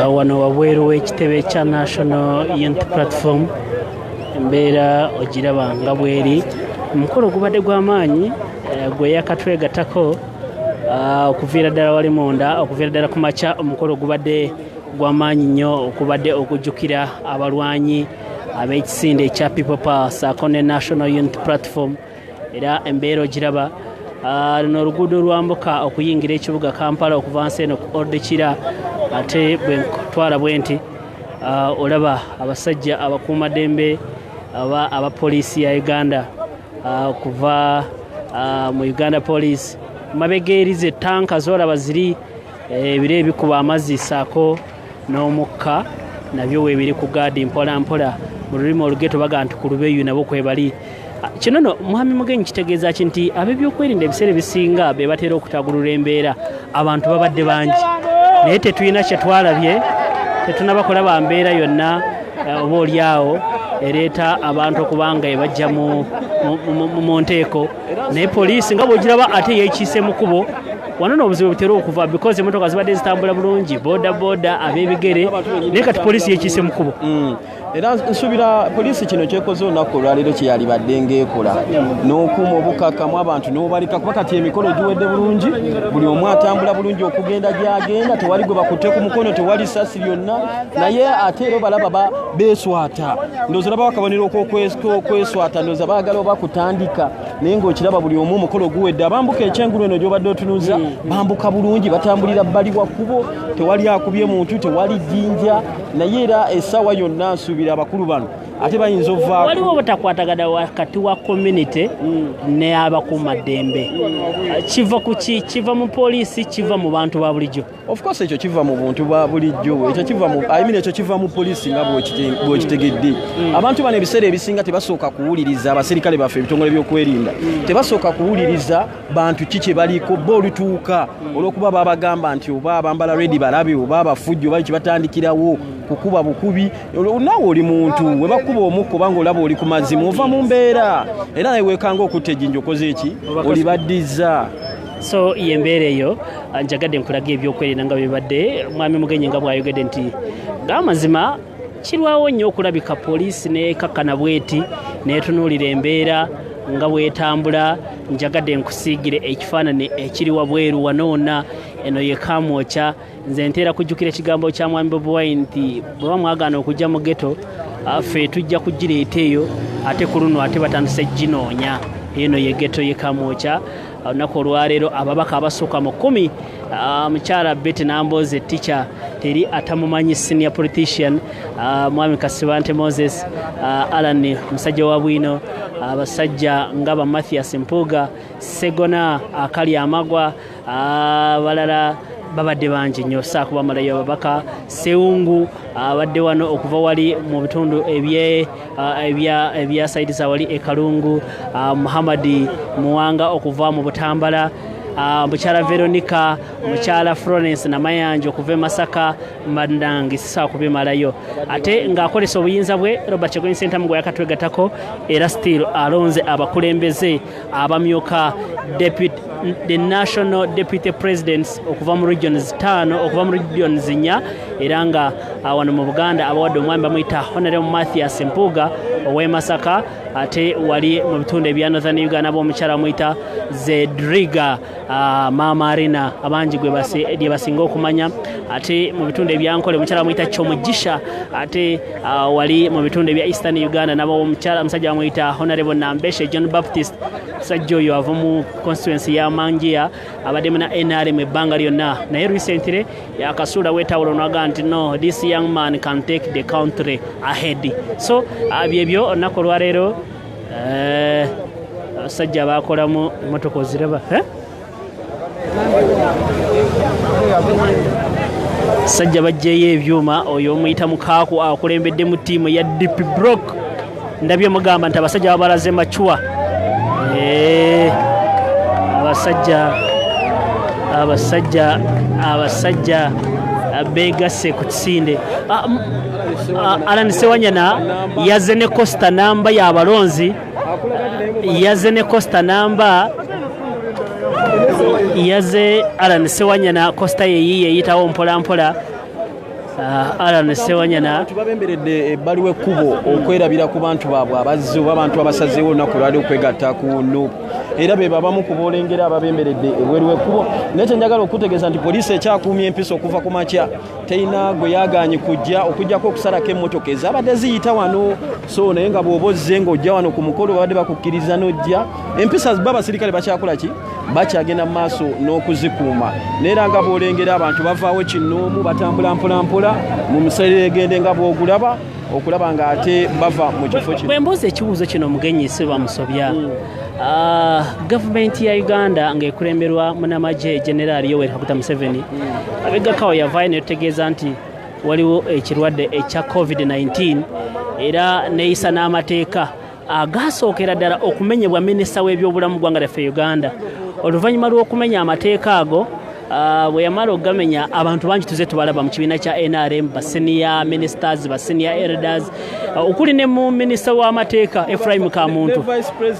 wano wabweru w'ekitebe kya National Youth Platform embeera ogiraba nga bweri omukolo gubadde gw'amaanyi gwe yakatwegatako okuviira ddala wali munda okuviira ddala ku makya omukolo gubadde gw'amaanyi nnyo okubadde okujjukira abalwanyi ab'ekisinde ekya People Power saako ne National Youth Platform era embeera ogiraba luno oluguudo lwambuka okuyingira ekibuga Kampala okuva nsi eno ku Old Kira ate bwe nkutwala bwe nti olaba abasajja abakuumaddembe aba poliisi ya Uganda kuva mu Uganda Police mabegeerize tanka zolaba ziri ebire ebikuba amazzi saako n'omukka nabyo weebiri ku gaadi mpola mpola mu lulimi olugeto baga nti ku lubeeyu nabo kwebali kino no mwami mugenyi kitegeeza ki nti ab'ebyokwerinda ebiseera ebisinga be batera okutagulula embeera abantu babadde bangi naye tetulina kye twalabye tetunabakolaba mbeera yonna oba oliawo ereeta abantu okubanga ebajja mu nteeko naye poliisi nga bwogiraba ate yeekiise mu kubo wano n'obuzibu butera okuva because emmotoka zibadde zitambula bulungi boda ab'ebigere naye kati poliisi yeekiise mu kubo era nsuubira poliisi kino kyekoze olunaku olwaleero kyeyali badde ng'ekola n'okuuma obukakamu abantu n'obalika kuba kati emikolo giwedde bulungi buli omu atambula bulungi okugenda gy'agenda tewali gwe bakutte ku mukono tewali ssasi lyonna naye ate era balaba beeswata ndowooza olaba akabonero k'okweswata ndowooza baagala oba kutandika naye ng'okiraba buli omu omukolo guwedde abambuka ekyengulu eno gy'obadde otunuza bambuka bulungi batambulira bbali wa kkubo tewali akubye muntu tewali jjinja naye era essaawa yonna nsuubira abakulu bano ate bayinza ovaako waliwo obutakwatagana wakati wa community ne abakuumaddembe kiva ku ki kiva mu poliisi kiva mu bantu ba bulijjo of course ekyo kiva mu buntu ba bulijjo ekyo kiva mu ekyo kiva mu poliisi nga bw'okitegedde abantu bano ebiseera ebisinga tebasooka kuwuliriza abaserikale baffe ebitongole by'okwerinda tebasooka kuwuliriza bantu ki kye baliko bo olutuuka olw'okuba babagamba nti oba abambala redi balabe oba abafujjo bali kibatandikirawo kukuba bukubi naawe oli muntu we bakuba omukko banga olaba oli ku mazima ova mu mbeera era naye weekanga okutta ejjinja okoze eki olibaddiza so yembeera eyo njagadde nkulaga ebyokwerinda nga bibadde mwami mugenyi nga bwayogedde nti ng'amazima kirwawo nnyo okulabika poliisi neekakkana bweti neetunuulira embeera nga bwetambula njagadde nkusiigire ekifaananyi ekiri wabweru wanoona eno ye Kamwokya nze nteera kujjukira ekigambo kya mwami Bobi Wine nti bwe mwagaana okujja mu geto ffe tujja kugireeta eyo ate ku luno ate batandise ginoonya eno ye geto ye Kamwokya olunaku olwaleero ababaka abasukka mu 10 mukyala Betty Namboze teacher teri atamumanyi senior politician mwami Kasibante Moses Alan musajja wa bwino abasajja ngaba Mathias Mpuga Segona akali amagwa balala babadde bangi nnyo saakuba malayo ababaka Seungu abadde wano okuva wali mu bitundu ebya saidi za wali ekalungu Muhammadi Muwanga okuva mu Butambala mukyala Veronica mukyala Florence Namayanja okuva Masaka Mandangi saakubimalayo ate ng'akolesa obuyinza bwe Robert Kyagulanyi Ssentamu gwe yakatwegatako era still alonze abakulembeze abamyuka the national deputy presidents okuva mu regions 5 okuva mu regions 4 era nga wano mu Buganda abawadde omwami bamuyita Honorable Mathias Mpuga ow'e Masaka ate wali mu bitundu ebya Northern Uganda b'omukyala muyita Zedriga Mama Arena abangi gye basinga okumanya ate mu bitundu ebyankole omukyala muyita Kyomugisha ate wali mu bitundu ebya Eastern Uganda nabo omukyala musajja bamuyita Honorable Nambeshe John Baptist musajja oyo ava mu constituency ya Mangia abaddemu na NRM ebbanga lyonna naye recently yakasuula wetawulo naga nti no this young man can take the country ahead so byebyo olunaku olwaleero abasajja bakolamu emmotoka oziraba sajja bajjeyo ebyuma oyo omuyita mukaaku akulembedde mu ttiimu ya DP Block ndabye mugamba nti abasajja babalaze Machua abasajja beegasse ku kisinde Alan Sewanyana yazze ne Costa namba y'abalonzi yazze ne Costa namba yazze Alan Sewanyana Costa yeyiye yitawo mpola mpola Alan Sewanyana tubabemberedde ebbaliwe kubo okwerabira ku bantu baabwe abazze oba abantu abasazeewo olunaku lwali okwegatta ku NUP era be babamu ku boolengera ababemberedde ebweru w'ekkubo naye kyenjagala okutegeeza nti poliisi ekyakuumya empiso okuva ku makya terina gwe yaagaanye okujjako okusalako emmotoka ezabadde ziyita wano so naye nga bw'oba ozze ng'ojja wano ku mukolo babadde bakukkiriza n'ojja empisa b'abasirikale bakyakola ki bakyagenda mu maaso n'okuzikuuma neera nga bw'olengera abantu bavaawo kinnoomu batambula mpolampola mu muserere egende nga bw'ogulaba okulaba ng'ate bava mu kifo kino. Bwe mbuuza ekibuuzo kino mugenyi si bamusobya gavumenti ya Uganda ng'ekulemberwa munnamagye General Yoweri Kaguta Museveni abeggakawo yavaayo ne tutegeeza nti waliwo ekirwadde ekya COVID-19 era neeyisa n'amateeka agaasookera ddala okumenyebwa minisita w'ebyobulamu ggwanga lyaffe Uganda oluvannyuma lw'okumenya amateeka ago bwe yamala okugamenya abantu bangi tuze tubalaba mu kibiina kya NRM basenior ministers basenior elders okuli ne mu minisita w'amateeka Ephraim Kamuntu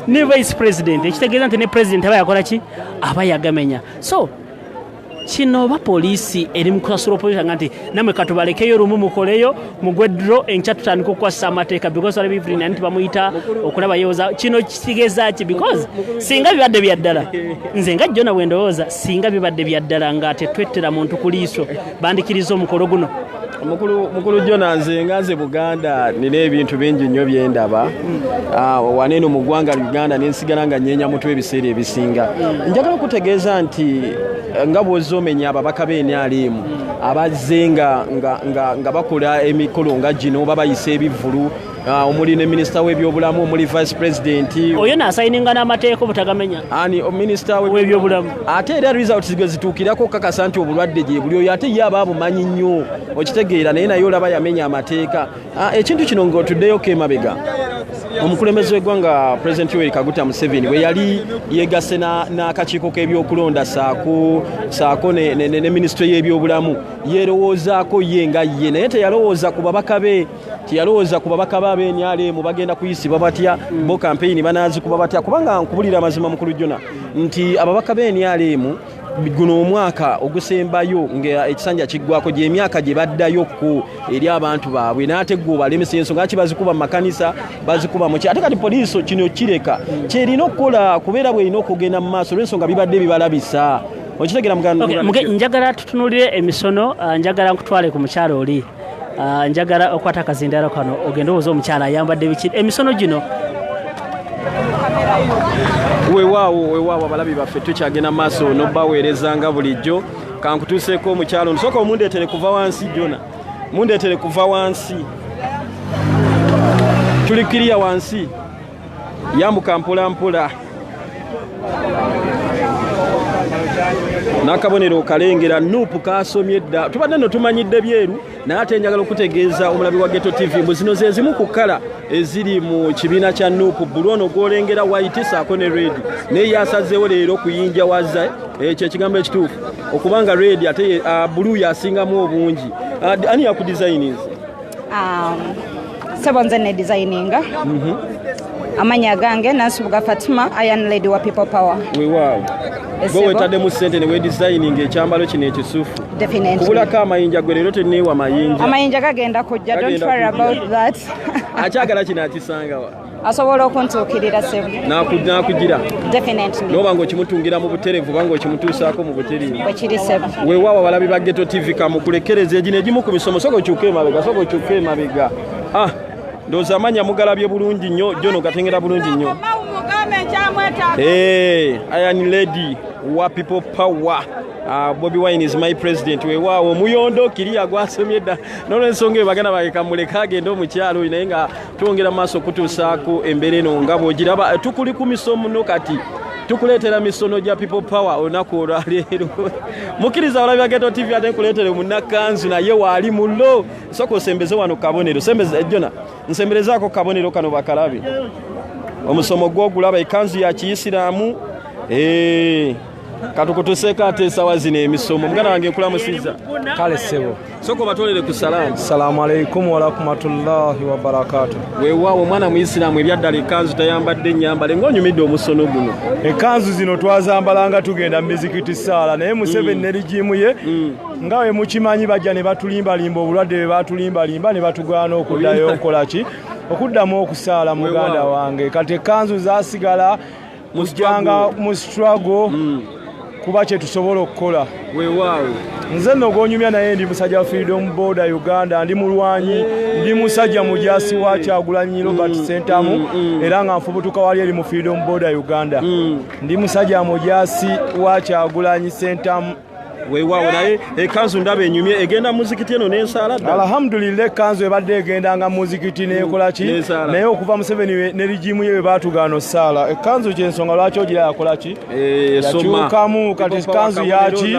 ne vice president ekitegeeza nti ne president aba yakola ki aba yagamenya so kino ba poliisi eri mu kusasula opposition nti namwe katubalekeyo lumu mukoleyo mugweddro enkya tutandika okukwasa amateeka because wali bivulina nti bamuyita okulaba yoza kino kitegeeza ki because singa bibadde bya ddala nze nga jjona bwe ndowooza singa bibadde bya ddala nga tetwettera muntu ku liiso bandikiriza omukolo guno mukulu Jona nze Buganda nina ebintu bingi nnyo byendaba waneeno mu ggwanga Uganda nensigala nga nyeenya mutwe ebiseera ebisinga njagala okutegeeza nti nga bw'ozomenya ababaka b'NRM abazze nga bakola emikolo nga gino oba bayisa ebivvulu omuli ne minisita w'ebyobulamu omuli vice president oyo n'asayininga n'amateeka obutagamenya ani minisita w'ebyobulamu ate era results gwe zituukirako kakasa nti obulwadde gye buli oyo ate ye aba abumanyi nnyo okitegeera naye olaba yamenya amateeka ekintu kino ng'otuddeyo k'emabega omukulembeze w'eggwanga President Yoweri Kaguta Museveni bwe yali yegasse n'akakiiko k'ebyokulonda saako ne minisitule y'ebyobulamu yeerowoozaako ye nga ye naye teyalowooza ku babaka be teyalowooza ku babaka b'NRM bagenda kuyisibwa batya bo kampeyini banaazikuba batya kubanga nkubulira amazima mukulu Jona nti ababaka b'NRM guno omwaka ogusembayo ng'ekisanja kiggwako gy'emyaka gye baddayo ku eri abantu baabwe n'ate gwe obalemesa ensonga ki bazikuba mu makanisa bazikuba mu ate kati poliisi kino kireka kyerina okukola kubeera bw'erina okugenda mu maaso olw'ensonga bibadde bibalabisa okitegera njagala tutunulire emisono njagala nkutwale ku mukyalo oli njagala okwata akazindalo kano ogenda obuuza omukyala ayambadde biki emisono gino weewaawo abalabi baffe tukyagenda maaso n'obbaweerezanga bulijjo kankutuuseeko omukyalo nsooka omundeetere kuva wansi Jona mundeetere kuva wansi tulikiriya wansi yambuka mpolampola n'akabonero kalengera NUP kasomye dda tubadde no tumanyidde byeru naye ate njagala okutegeeza omulabi wa Ghetto TV mbu zino ze zimu ku kkala eziri mu kibiina kya NUP bulu ono gw'olengera white saako ne red naye yasazeewo leero kuyinja wazza ekyo ekigambo ekituufu okubanga red ate bulu yasingamu obungi ani yakudesigninze Sebonze ne designinga amanya gange Nansubuga Fatima Iron Lady wa People Power weewaawo gwe wetaddemu ssente ne wedesigning ekyambalo kino ekisufu kubulako amayinja gwe leero teneewa amayinja gagenda kujja don't worry about that akyagala kino akisangawa asobola okuntuukirira sebo nakugira definitely noba ng'okimutungira mu buterevu oba ng'okimutuusaako mu buteriivu bwekiri sebo weewaawo abalabi ba Ghetto TV kamukulekereza egino egimu ku misomo soka okyuke emabega ndowooza amanya mugalabye bulungi nnyo Jono gatengera bulungi nnyo Iron Lady wa People Power Bobi Wine is my president weewaawo omuyondo kiriya gwasomye dda n'olwensonga eyo baganda bage kamuleka agenda omukyalo oyo naye nga twongera mu maaso okutuusaako embeera eno nga bw'ogiraba tukuli ku misomo no kati tukuleetera misono gya People Power olunaku olwaleero mukkiriza abalabi ba Ghetto TV ate nkuleetere munnakanzu naye waali mullo soka osembeze wano kabonero Jona nsemberezaako kabonero kano bakalabi omusomo gw'ogulaba ekanzu ya Kiyisiraamu katukutuseeko ate esawa zino emisomo muganda wange nkulamusiza kale ssebo soko batolere ku salaamu. salaamu alaikum warahmatullahi wabarakatu. weewaawo omwana muisiraamu ebyaddala ekanzu tayambadde nyambale ng'onyumidde omusono guno. ekanzu zino twazambalanga tugenda mu mizikiti saala naye Museveni ne ligimu ye nga we mukimanyi bajja ne batulimbalimba obulwadde bwe batulimbalimba ne batugaana okuddayo okolaki okuddamu okusaala muganda wange kati ekanzu zasigala mujjanga mu struggle kuba kye tusobola okukola. weewaawo nze nno gonyumya naye ndi musajja wa Freedom Border Uganda ndi mulwanyi ndi musajja mujasi wa Kyagulanyi Robert Sentamu era nga nfubutuka wali eri mu Freedom Border Uganda ndi musajja mujasi wa Kyagulanyi Sentamu. weewaawo naye ekanzu ndaba enyumye egenda muzikiti eno n'ensaala ddala. alhamdulillah ekanzu ebadde egendanga muzikiti n'ekolaki naye okuva Museveni ne ligimu ye bwe baatugaana osaala ekanzu kyensonga lwaki ogira yakolaki yakyukamu kati ekanzu yaki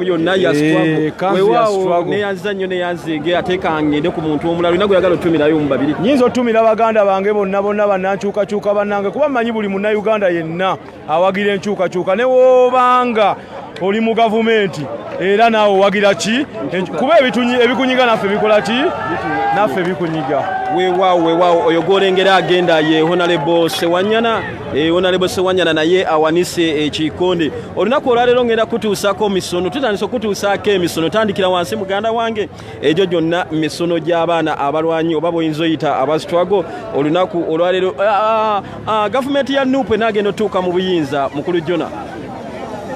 yonna yaweewaawo neyanziza nnyo neyanzige ate kangende ku muntu omulala olina gwe yagala otumirayo mu babiri. nyinza otumira baganda bange bonna bannankyukakyuka bannange kuba mmanyi buli munnayuganda yenna awagira enkyukakyuka ne woobanga oli mu gavumenti era naawe owagira ki kuba ebikunyiga naffe bikola ki naffe bikunyiga. weewaawo oyo gwolengera agenda ye Honorable Sewanyana Honorable Sewanyana naye awanise ekikonde olunaku olwaleero ngenda kutuusako misono tutandise okutuusaako emisono tandikira wansi muganda wange egyo gyonna misono gy'abaana abalwanyi oba boyinza oyita abastruggle olunaku olwaleero gavumenti ya NUP enagenda otuuka mu buyinza mukulu Jona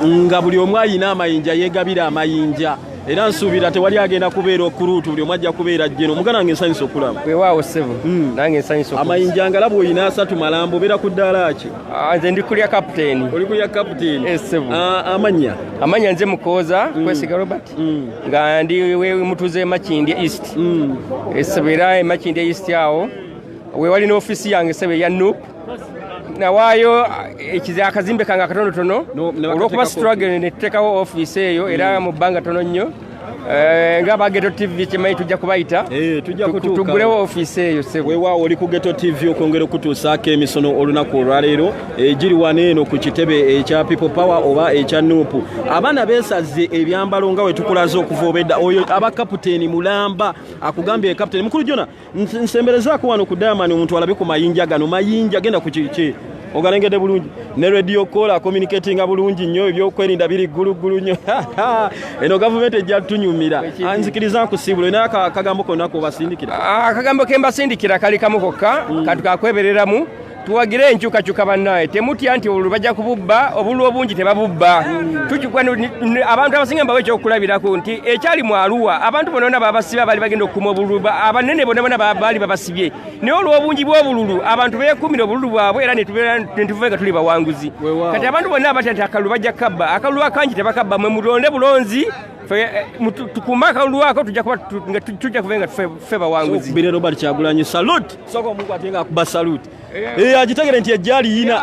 nga buli omu ayina amayinja yeegabira amayinja era nsuubira tewali agenda kubeera okuluutu buli omu ajja kubeera jjeno muganda wange nsanyusa okulaba. weewaawo ssebo nange nsanyusa amayinja ngalaba oyina 3 malambo obeera ku ddaala ki? nze ndi kulya kapiteeni. oli kulya kapiteeni? ssebo amanya nze Mukooza Kwesiga Robert nga ndi mutuze Makindye East ssebo era Makindye East awo weewali n'ofiisi yange ssebo eya NUP nawaayo akazimbe kange akatonotono olw'okuba struggle ne tuteekawo ofiisi eyo era mu bbanga tono nnyo nga ba Ghetto TV kyemanyi tujja kubayita tugulewo ofiisi eyo ssebo. weewaawo oli ku Ghetto TV okwongera okutuusaako emisono olunaku olwaleero giri wano eno ku kitebe ekya People Power oba ekya NUP. abaana beesaze ebyambalo nga we tukulaze okuva obedda oyo abakapiteeni mulamba akugambye kapiteeni mukulu Jona nsemberezaako wano ku Diamond omuntu alabe ku mayinja gano mayinja genda ku kiki ogalengedde bulungi ne radio call communicating bulungi nnyo ebyokwerinda biri gulugulu nnyo eno gavumenti ejja tunyumira anzikiriza nkusibulo naye akagambo konna ko basindikira akagambo kembasindikira kali kamu kokka katukakwebereramu tuwagire enkyukakyuka bannaye temutya nti olwo bajja kububba obululu obungi tebabubba abantu abasinga mbawe ekyokulabirako nti ekyali mu Arua abantu bonna babasiba bali bagenda okukuma obululu abanene bonna baali babasibye naye olw'obungi bw'obululu abantu beekumira obululu bwabwe era netuve nga tuli bawanguzi kati abantu bonna abatya nti akalulu bajja kabba akalulu akangi tebakabba mwe mulonde bulonzi tukuma akalulu ako tujja kuba nga ffe bawanguzi. Bire Robert Kyagulanyi salute soko omuntu atenga akuba salute agitegere nti ejjali yina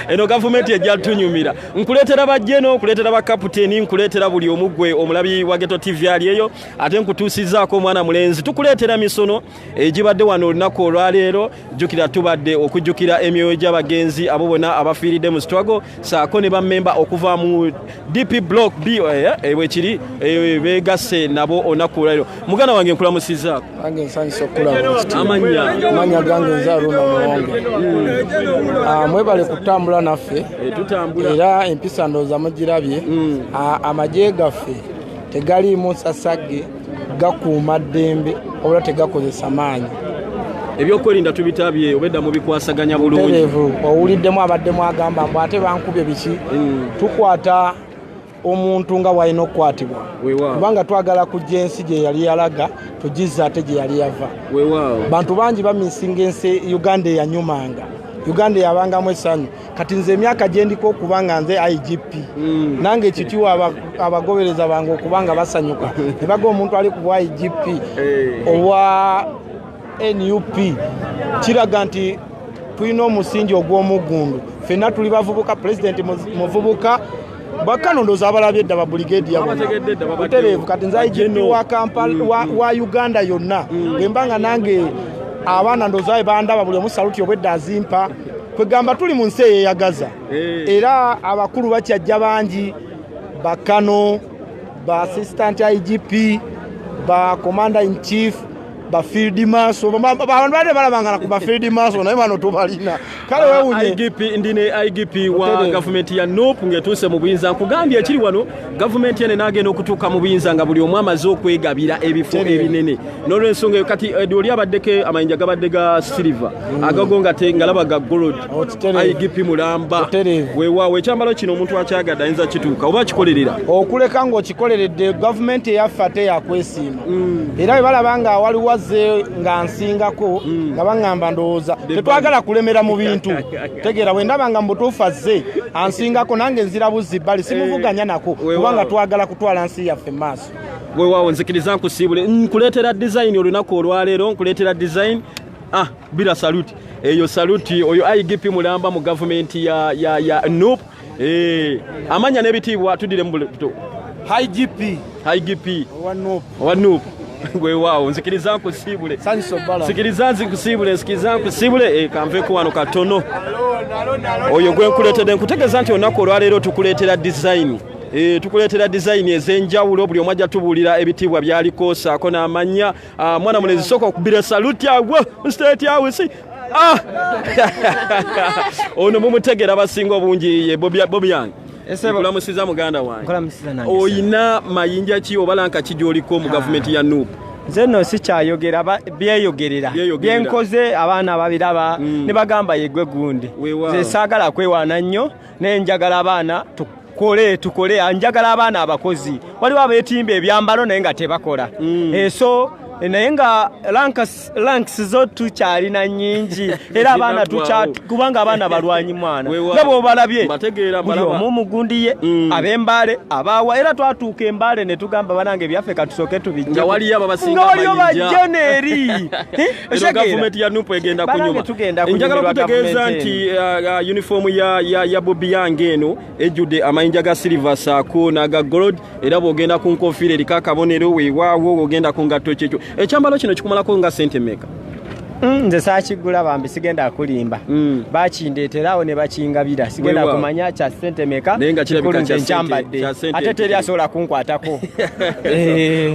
eno gavumenti ejja tunyumira nkuleetera bajjeno nkuleetera bakapiteeni nkuleetera buli omugwe omulabi wa Ghetto TV ali eyo ate nkutuusizaako omwana mulenzi tukuleetera misono egibadde wano olunaku olwaleero jjukira tubadde okujjukira emyoyo gy'abagenzi abo bonna abafiiridde mu struggle saako ne bammemba okuva mu DP Block B bwekiri beegasse nabo olunaku olwaleero muganda wange nkulamusizaako nange nsanyusa okulaba amanya gange nzaaluna muwonge mwebale kutambula naffe era empisa ndowooza mugirabye amagye gaffe tegaliimu nsasagge gakuuma ddembe obula tegakozesa maanyi ebyokwerinda tubitabye obedda mu bikwasaganya bulungi owuliddemu abaddemu agamba mbu ate bankubye biki tukwata omuntu nga bwalina okukwatibwa kubanga twagala kujja ensi gye yali yalaga tugizza ate gye yali yava bantu bangi bamisinga ensi Uganda eyanyumanga Uganda yabangamu essanyu kati nze emyaka gye ndiko okuba nga nze IGP nange ekitiwa abagobereza bange okubanga basanyuka ne baga omuntu ali ku bwa IGP owa NUP kiraga nti tulina omusingi ogw'omugundu ffenna tuli bavubuka pulezidenti muvubuka bakanondoza abalabye edda ba brigade yabutereevu kati nze IGP wa Kampala wa Uganda yonna bwembanga nange abaana ndozaayo bandaba buli omu saluti obwedda azimpa kwegamba tuli mu nsi eyeyagaza era abakulu bakyajja bangi bakano ba assistant IGP ba commander in chief ba field marshal abantu bade balabangana ku ba field marshal naye bano tobalina kale weunye IGP ndine IGP wa government ya Nopu ngetuse mu buyinza nkugambye ekiri wano government yene nagenda okutuuka mu buyinza nga buli omwe amaze okwegabira ebifo ebinene n'olwensonga kati oli abaddeke amayinja gabadde ga silver agagonga te ngalaba ga gold IGP mulamba weewaawo ekyambalo kino omuntu akyagadde ayinza kituuka oba kikolerera okuleka ng'okikoleredde gavumenti eyaffe ate yakwesiima era bwe balaba waliwo nga nsingako nga baŋŋamba ndowooza tetwagala kulemera mu bintu tegeera bwe ndaba nga mubutuufu azze ansingako nange nzira buzzi bbali simuvuganya nako kubanga twagala kutwala nsi yaffe mu maaso weewaawo nzikiriza nkusiibule nkuleetera design olunaku olwaleero nkuleetera design bila saluti eyo saluti oyo IGP mulamba mu gavumenti ya Nopu amanya n'ebitiibwa tuddire mu buto IGP wa Nopu weewaawo nzikiriza nkusiibule sikiriza nkusiibule kanveeko wano katono oyo gwe nkuleetedde nkutegeeza nti olunaku olwaleero tukuleetera design tukuleetera design ez'enjawulo buli omu ajja tubuulira ebitiibwa byaliko saako n'amanya mwana mulezi sooka okubira saluti agwo state house ono mumutegera abasinga obungi ye Bobi yange kulamusiza muganda wange oyina mayinja ki obalanka ki gy'oliko mu gavumenti ya Nopu nze nno sikyayogera byeyogerera byenkoze abaana babiraba ne bagamba yegwe gundi nze saagala kwewaana nnyo naye njagala abaana tukole njagala abaana abakozi waliwo abeetimba ebyambalo naye nga tebakola so naye nga ranks zo tukyalina nnyingi era abaana kubanga abaana balwanyi mwana nga bw'obalabye buli omu mugundi ye ab'embaale abaawa era twatuuka embaale ne tugamba banange byaffe katusooke tubijja nga waliyo bajja neeri gavumenti ya Nopu egenda kunyuma njagala okutegeeza nti uniform ya Bobi yange eno ejjudde amayinja ga silver saako n'aga gold era bw'ogenda ku nkofiira eriko akabonero weewaawo ogenda ku ngatto kyekyo ekyambalo kino kikumalako nga sente meka nze saakigula bambi sigenda kulimba bakindeeterawo ne bakingabira sigenda kumanya kya sente meka kikulu nze nkyambadde ate teri asobola kunkwatako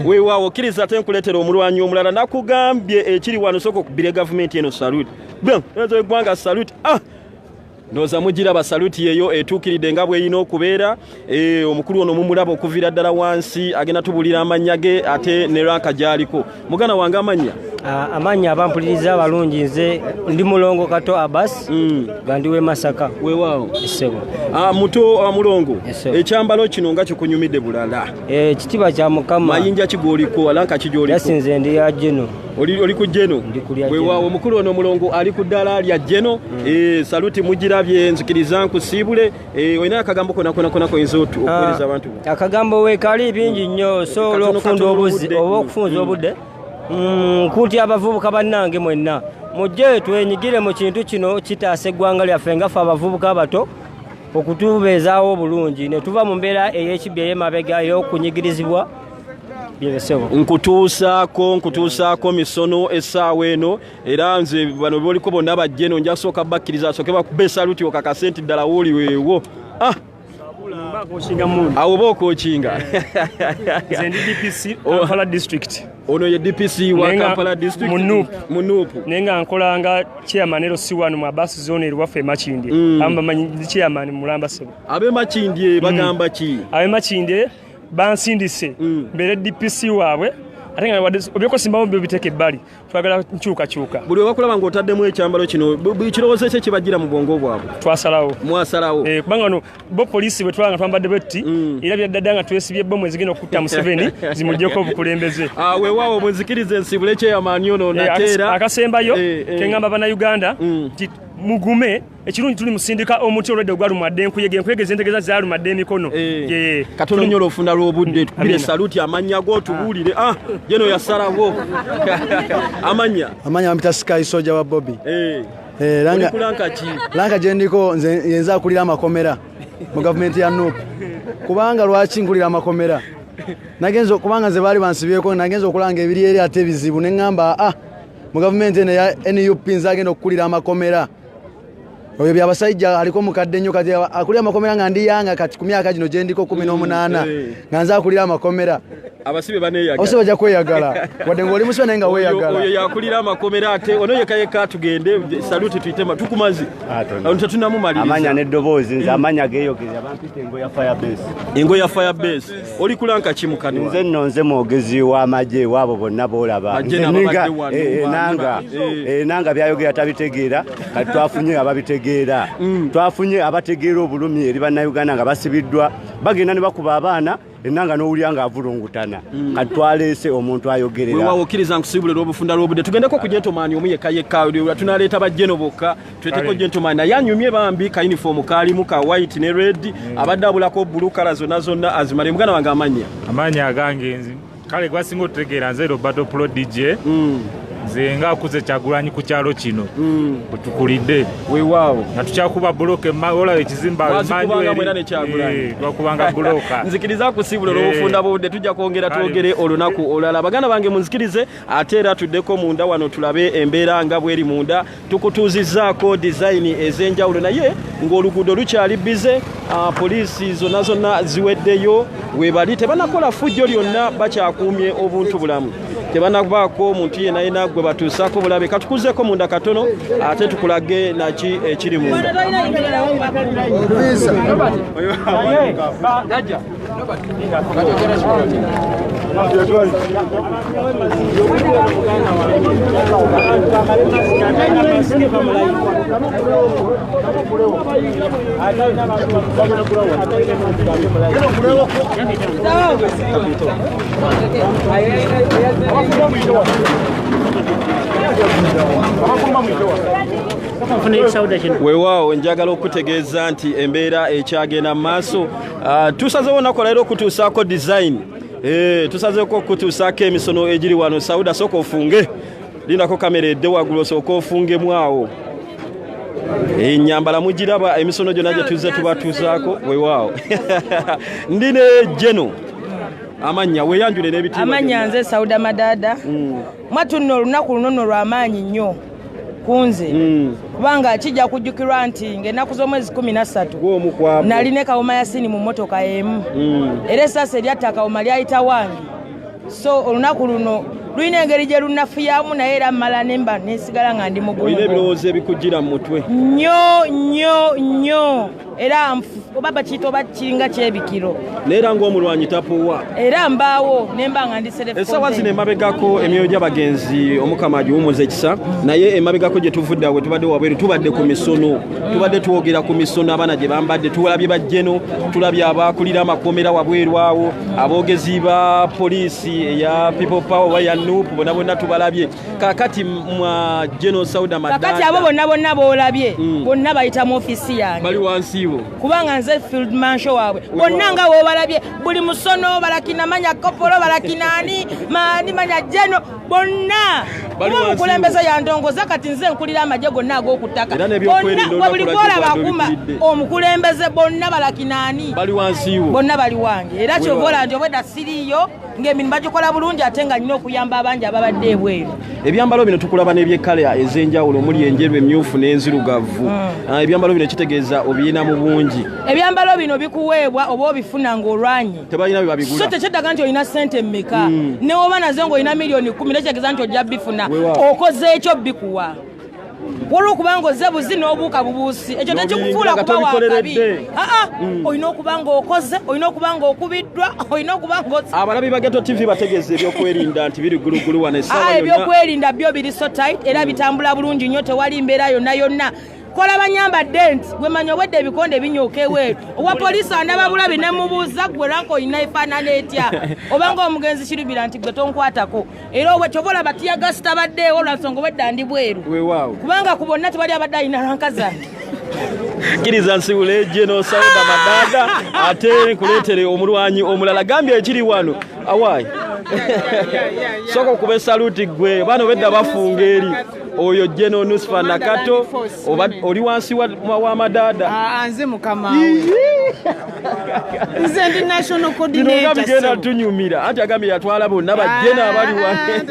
weewaawo okkiriza ate nkuleetera omulwanyi omulala nakugambye ekiri wano sooka okubira gavumenti eno saluti ezo eggwanga saluti ndoza mugira basaluti yeyo etuukiridde nga bweyina okubeera omukulu ono mumulaba okuviira ddala wansi agenda tubulira amanya ge ate ne ranka gy'aliko mugana wange amanya abampuliriza abalungi nze ndi mulongo kato Abbas gandiwe Masaka weewaawo essebo muto mulongo ekyambalo kino nga kikunyumidde bulala kitiba kya Mukama mayinja kigooliko alanka kigy'oliko yasinze ndi ya Jeno oli ku Jeno weewaawo omukulu ono mulongo ali ku ddala lya Jeno saluti mugirabye nzikiriza nkusiibule olina akagambo kona koyinza okuwuliriza abantu akagambo weekali bingi nnyo so olw'okufunda okufunza obudde nkuutya abavubuka bannange mwenna mujje twenyigire mu kintu kino kitaasa eggwanga lyaffe nga ffe abavubuka abato okutubeezaawo obulungi ne tuva mu mbeera ey'ekibbi ey'emabega ey'okunyigirizibwa byebesebo nkutuusaako misono essaawa eno era nze bano boliko bonna bajje no nja kusooka bakkiriza asooke bakube saluti okakasenti ddala wooli weewo awo bookokinga nze ndi DPC Kampala district ono ye DPC wa Kampala district mu Nopu naye nga nkolanga chairman LC1 mu Abbas zone eriwaffe Makindye amba manyi chairman mulamba sebo abe Makindye bagamba ki abe Makindye bansindise mbere DPC waabwe ate nga obyeko simbawo bibiteke ebbali twagala nkyuka buli wakulaba ng'otaddemu ekyambalo kino kirowoozo kye kibagira mu bwongo bwabwe mwasalawo kubanga no bo poliisi bwe twanga twambadde betti era byaddadda nga twesibye bomu ezigenda okutta Museveni zimugyeko obukulembeze weewaawo mwenzikiriza ensibule kyeyamaani ono nateera akasembayo keŋŋamba bannayuganda nti mugume ekirungi tuli musindika omuti olwedde ogwalumadde enkuyege zentegeza zalumadde emikono katono nnyo olwofuna lw'obudde tukubire saluti amanya go tubuulire jeno yasalawo amanya mpita Sky Soja wa Bobi lanka gye ndiko nze akulira amakomera mu gavumenti ya Nopu kubanga lwaki nkulira amakomera nagenza kubanga nze baali bansibyeko nagenza okulanga ebiri eri ate bizibu ne ŋŋamba mu gavumenti eno ya NUP nze agenda okukulira amakomera oyo byabasajja aliko mukadde nnyo kati akulira amakomera nga ndi yanga kati ku myaka gino gye ndiko 18 nga nza akulira amakomera abasibe baneeyagala abasibe bajja kweyagala wadde ng'oli musibe naye nga weeyagala oyo yakulira amakomera ate ono yekayeka tugende saluti tuyitema tukumazi tetunamumaliriza amanya n'eddoboozi nze amanya geeyogeza bampita engo ya firebase oli kulanka kimukani nze nno nze mwogezi w'amagye waabo bonna boolaba nanga byayogera tabitegeera kati twafunye ababitegeera twafunye abategeera obulumi eri bannayuganda nga basibiddwa bagenda ne bakuba abaana enanga n'owulira nga avulungutana kati twaleese omuntu ayogerera weewaawo okkiriza nkusibulira obufunda lw'obudde tugendeko ku gentleman omu yekka tunaleeta bajjeno bokka tuleteko gentleman naye anyumye bambi ka uniform kaalimu ka white ne red abadde abulako blue kala zonna azimale muganda wange amanya agange kale gwasinga otutegeera nze Roberto Pro DJ nze nga akuze Kyagulanyi ku kyalo kino kutukulidde weewaawo nga tukyakuba buloke olaba ekizimba twakubanga buloka nzikiriza kusibula olw'obufunda bw'obudde tujja kwongera twogere olunaku olulala baganda bange munzikirize ate era tuddeko munda wano tulabe embeera nga bweri munda tukutuuzizzaako dizayini ez'enjawulo naye ng'oluguudo lukyali bize poliisi zonna ziweddeyo webali tebanakola fujjo lyonna bakyakuumye obuntu bulamu tebanabaako omuntu yenna gwe batuusaako bulabe katukuzeeko munda katono ate tukulage naki ekiri munda weewaawo njagala okutegeeza nti embeera ekyagenda mu maaso tusazeewo nakola era okutuusaako design tusazeeko okutuusaako emisono egiri wano Sauda sooka ofunge lindako kamera edde waggulu osooka ofungemu awo ennyambala mugiraba emisono gyonna gye tuzze tubatuusaako weewaawo ndi ne Jeno amanya weeyanjule n'ebitiibwa amanya nze Sauda Madada mwatunno olunaku lunono lw'amaanyi nnyo kunze kubanga kijja kujjukirwa nti ng'ennaku z'omwezi 13 nali ne Kawoma Yasini mu mmotoka emu era essasi eryatta Kawoma lyayita wange so olunaku luno lulina engeri gye lunafuyamu naye era mmala nemba nesigala nga ndi mugumu olina ebirowoozo ebikujjira mu mutwe nnyo era obaba kiyita oba kiringa kyebikiro neera ng'omulwanyi tapuwa era mbaawo nemba nga ndi essaawa zino emabegako emyoyo gy'abagenzi omukama agiwumuza ekisa naye emabegako gye tuvudde awe tubadde wabweru tubadde ku misono tubadde twogera ku misono abaana gye bambadde tulabye bajjeno tulabye abakulira amakomera wabweru awo aboogezi ba poliisi eya people power waya nupu bonna bonna tubalabye kakati mwa General Sauda Madada kakati abo bonna boolabye bonna bayita mu ofisi yange bali wansiibo kubanga nze field marshal waabwe bonna nga boobalabye buli musono balakinamanya kopolo balakinaani maani manya General bonna omukulembeze yandongoza kati nze nkulira amagye gonna ag'okuttaka buli gwolaba akuma omukulembeze bonna balakinaani bali wansiibo bonna bali wange era kyovola nti obwedda siriiyo ng'emirimu bagikola bulungi ate nga nnina okuyamba abangi ababadde ebweru ebyambalo bino tukulaba n'ebyekala ez'enjawulo omuli enjeru emmyufu n'enzirugavu ebyambalo bino kitegeeza obiina mu bungi ebyambalo bino bikuweebwa oba obifuna ng'olwanyi tebalina bibabigula so tekyeddaga nti olina ssente mmeka ne woba nazo ng'olina miliyoni 10 nekitegeeza nti ojja bifuna okoze ekyo bikuwa waliwo okubanga ozze buzi n'obuuka bubuusi ekyo tekikufuula kuba wakabi olina okuba nga okoze olina okuba nga okubiddwa olina okuba nga abalabi ba Ghetto TV bategeeza ebyokwerinda nti biri gulugulu wano essaawa yonna ebyokwerinda byo biri so tight era bitambula bulungi nnyo tewali mbeera yonna kola banyambadde nti gwe manya obwedde ebikonde binyooka eweeru owa poliisi andababulabi ne mubuuza gwe ranka olina efaanana etya obanga omugenzi kirubira nti gwe tonkwatako era obwekyoba olaba tiyagasi tabaddeewo lwansonga obwedda ndi bweru kubanga ku bonna tewali abadde alina ranka zange kkiriza nsiwule General Sauda Madada ate nkuleetere omulwanyi omulala gambye ekiri wano awaayi sooka okuba esaluuti gwe baana obedda bafunga eri oyo General Nusfa Nakato oli wansi wa Madada nze mukama we Nze ndi national coordinator. Bigenda tunyumira. Anti agambye yatwala bonna bajjena abali wane.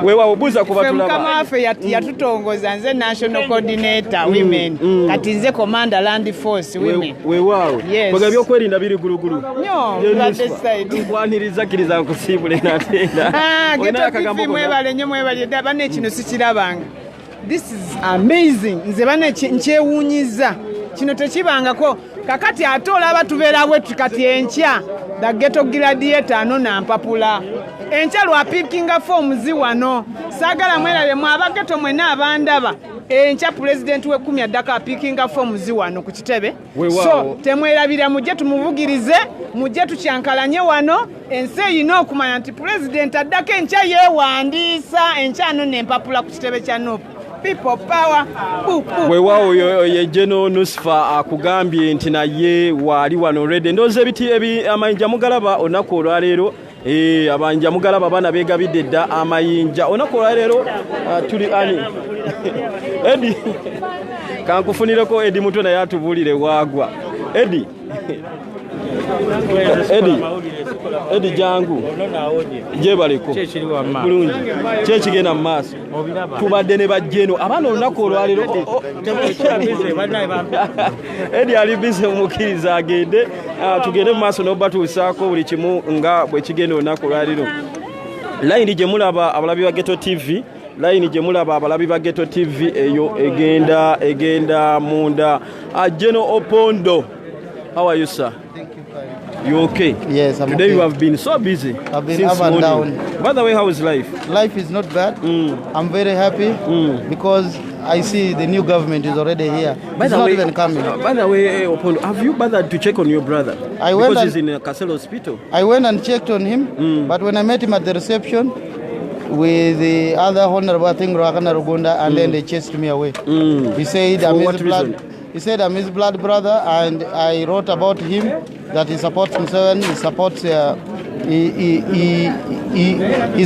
Wewa obuza kuba tulaba. Kama afe yatutongoza nze national coordinator women. Kati nze commander land force women. Wewa. Kwa byo kwerinda biri guruguru. Nyo, that side. Kwaniriza kiriza kusibule natenda. Mwebale nyo mwebale bane kino sikirabanga. This is amazing. Nze bane nkyewunyiza. Kino tekibangako kakati atola abatubeera wetu kati enkya the ghetto gladiator ano nampapula enkya lwa pickinga forms wano sagala mwerabe mu abageto mwena abandaba enkya president we 10 addaka pickinga forms wano ku kitebe so temwerabira mujje tumuvugirize mujje tukyankalanye wano ense yino okumanya nti president addaka enkya yewandiisa enkya ano nempapula ku kitebe kya NUP. People power. Wewa ye General Nusfa akugambye nti naye wali wano already ndoze biti amayinja mugalaba onako olwaleero abanja mugalaba bana begabidde dda amayinja onako olwaleero tuli ani Edi kankufunireko Edi muto naye atubulire wagwa Edi Edi jangu jebaleko bulungi kyekigenda mu maaso tubadde ne bajjeno abaana olunaku olwaliro Edi ali bize mumukiriza agende tugende mu maaso n'obatuusaako buli kimu nga bwe kigenda olunaku olwaliro layini gye mulaba abalabi ba Ghetto TV layini gye mulaba abalabi ba Ghetto TV eyo egenda munda General Opondo. How are you, sir? You okay? Yes, I'm Today okay. You have been so busy. I've been since up and morning. down. By the way, how is life? Life is not bad. I'm very happy because I see the new government is already here. It's not even coming. By the way, Opondo, have you bothered to check on your brother? I went because he's in a Castle Hospital. I went and checked on him, but when I met him at the reception with the other honorable, I think Rakana Rugunda, and then they chased me away. He said, He said I'm his blood brother, and I wrote about him that he supports Museveni, he supports, he's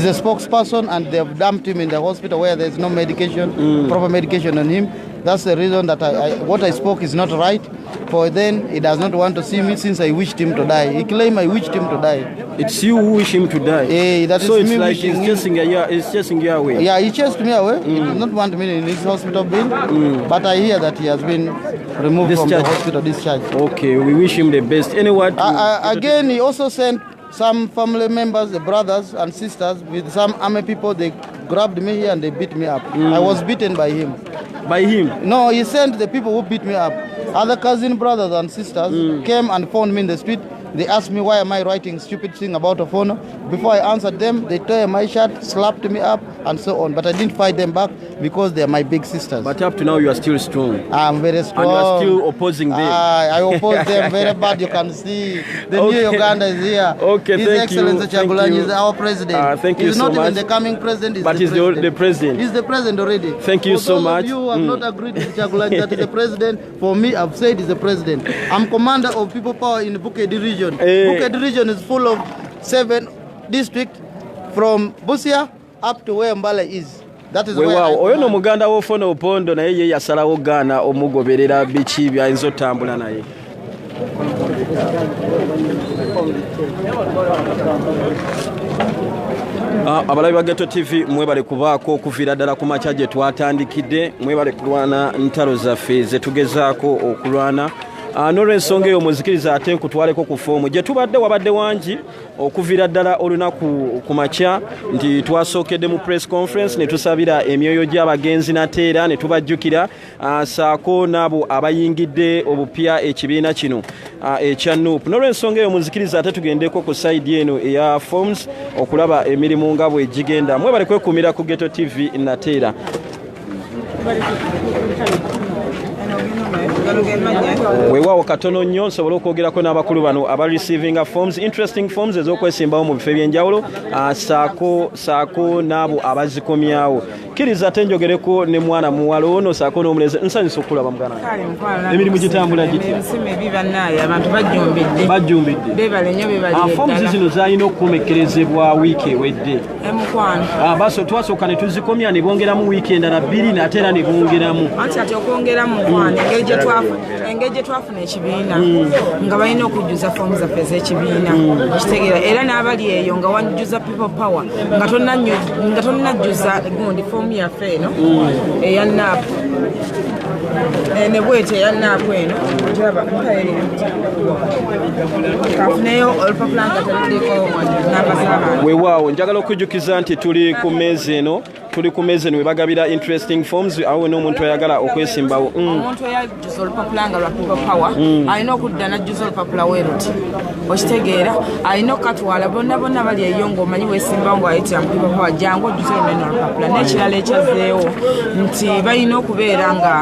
a spokesperson, and they've dumped him in the hospital where there's no medication, proper medication on him. That's the reason that what I spoke is not right. For then, he does not want to see me since I wished him to die. He claimed I wished him to die. It's you who wish him to die? Yeah, that so is it's me like he's chasing you away? Yeah, he chased me away. He did not want me in his hospital bill. But I hear that he has been removed from the hospital discharged. Okay, we wish him the best. Anyway, again, he also sent some family members, the brothers and sisters, with some army people. They grabbed me here and they beat me up. I was beaten by him. By him? No, he sent the people who beat me up. Other cousin brothers and sisters came and found me in the street. They asked me why am I writing stupid thing about Opondo. Before I answered them, they tore my shirt, slapped me up, and so on. But I didn't fight them back because they are my big sisters. But up to now, you are still strong. I'm very strong. And you are still opposing them. I oppose them very bad. You can see the new Uganda is here. Okay, His thank you. Excellency Chagulanyi is our president. Thank you He's so not much. even the coming president. But he's the president. He's the president already. Thank you so much. For those of you who have not agreed with Chagulanyi that he's the president, for me, I've said he's the president. I'm commander of People Power in the Bukedi region. Bukedi region is full of 7 districts from Busia up to where Mbale is. That is where oyo no muganda wo Fono Opondo naye ye yasalawo gaana omugoberera biki byayinza otambula naye. Abalabi ba Ghetto TV mwebale kubaako okuviira ddala ku makya gye twatandikidde, mwebale kulwana ntalo zaffe ze tugezaako okulwana. N'olw'ensonga eyo muzikiriza ate nkutwaleko ku foomu gye tubadde wabadde wangi okuviira ddala olunaku ku makya nti twasookedde mu press conference ne tusabira emyoyo gy'abagenzi nateera ne tubajjukira saako n'abo abayingidde obupya ekibiina kino ekya NUP. N'olw'ensonga eyo muzikiriza ate tugendeko ku side eno eya forms okulaba emirimu nga bwe gigenda. Mwebale kwekuumira ku Ghetto TV nateera. Weewaawo katono nnyo nsobola okwogerako n'abakulu bano aba receiving forms, interesting forms ez'okwesimbawo mu bifo ebyenjawulo saako n'abo abazikomyawo. Kkiriza ate njogereko ne mwana muwala ono saako n'omuleze nsanyusa okulaba mugana. Emirimu gitambula gitya? Abantu bajjumbidde. Beebale nnyo beebale. Forms zino zaalina okukomekkerezebwa wiiki ewedde. Emukwano. Twasooka ne tuzikomya ne bongeramu wiiki endala 2 ate era ne bongeramu. Ati okwongeramu mukwano engeri gye engeri twafuna ekibiina nga balina okujjuza foomu zaffe ez'ekibiina okitegeera era n'abali eyo nga wanjjuza people power nga tonnajjuza gundi foomu yaffe eno eya naapu ne bwete eya naapu eno kafuneyo olupapula nga teruliko namba z'abantu. Weewaawo njagala okujjukiza nti tuli ku mmeeza eno we bagabira interesting forms awo n'omuntu ayagala okwesimbawo. Omuntu eyajjuza olupapula nga lwa people power alina okudda n'ajjuza olupapula weeruti okitegeera alina okukatwala bonna bali eyo ng'omanyi weesimbawo ng'ayitira mu people power jangu ojjuza olunene olupapula n'ekirala ekyazeewo nti balina okubeera nga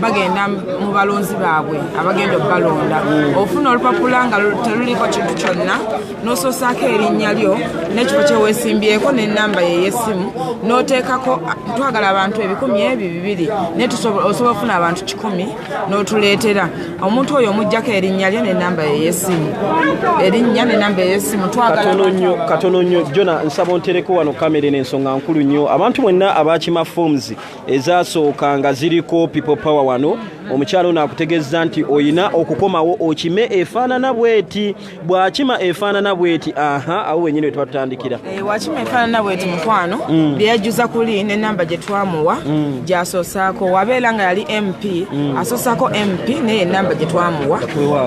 bagenda mu balonzi baabwe abagenda okubalonda ofuna olupapula nga teruliko kintu kyonna n'osoosaako erinnya lyo n'ekifo kyeweesimbyeko n'ennamba y'ey'essimu n'oteekako twagala abantu 1,200 naye osobola okufuna abantu 100 n'otuleetera omuntu oyo omuggyako erinnya lye n'ennamba y'ey'essimu erinnya n'ennamba y'ey'essimu katono nnyo Jona nsaba ontereko wano kamera n'ensonga nkulu nnyo abantu mwenna abakima forms ezasooka nga ziriko people power wano omukyalo naakutegeeza nti oyina okukomawo okime efaanana bweti bw'akima efaanana bweti awo wenyini we twatutandikira wakima efaanana bweti mukwano byeyajjuza kuli n'ennamba gye twamuwa gy'asoosaako wabeera nga yali MP asoosaako MP naye ennamba gye twamuwa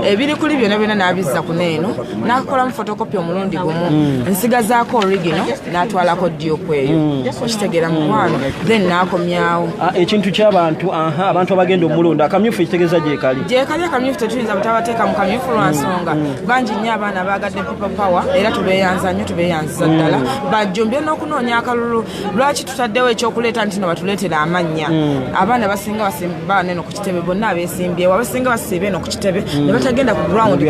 ebiri kuli byonna n'abizza ku neeno n'akolamu fotokopi omulundi gumu nsigazaako original n'atwalako ddyoku eyo okitegeera mukwano then n'akomyawo ekintu ky'abantu abantu abagenda omulonda akamyufu ekitegeeza gyekali akamyufu tetuyinza butabateeka mu kamyufu lwa nsonga bangi nnyo abaana baagadde people power era tubeeyanza nnyo tubeeyanziza ddala bajjumbye n'okunoonya akalulu lwaki tutaddewo ekyokuleeta nti no batuleetera amannya abaana basinga basimba neno ku kitebe bonna abeesimbyewo abasinga basiiba eno ku kitebe ne batagenda ku ground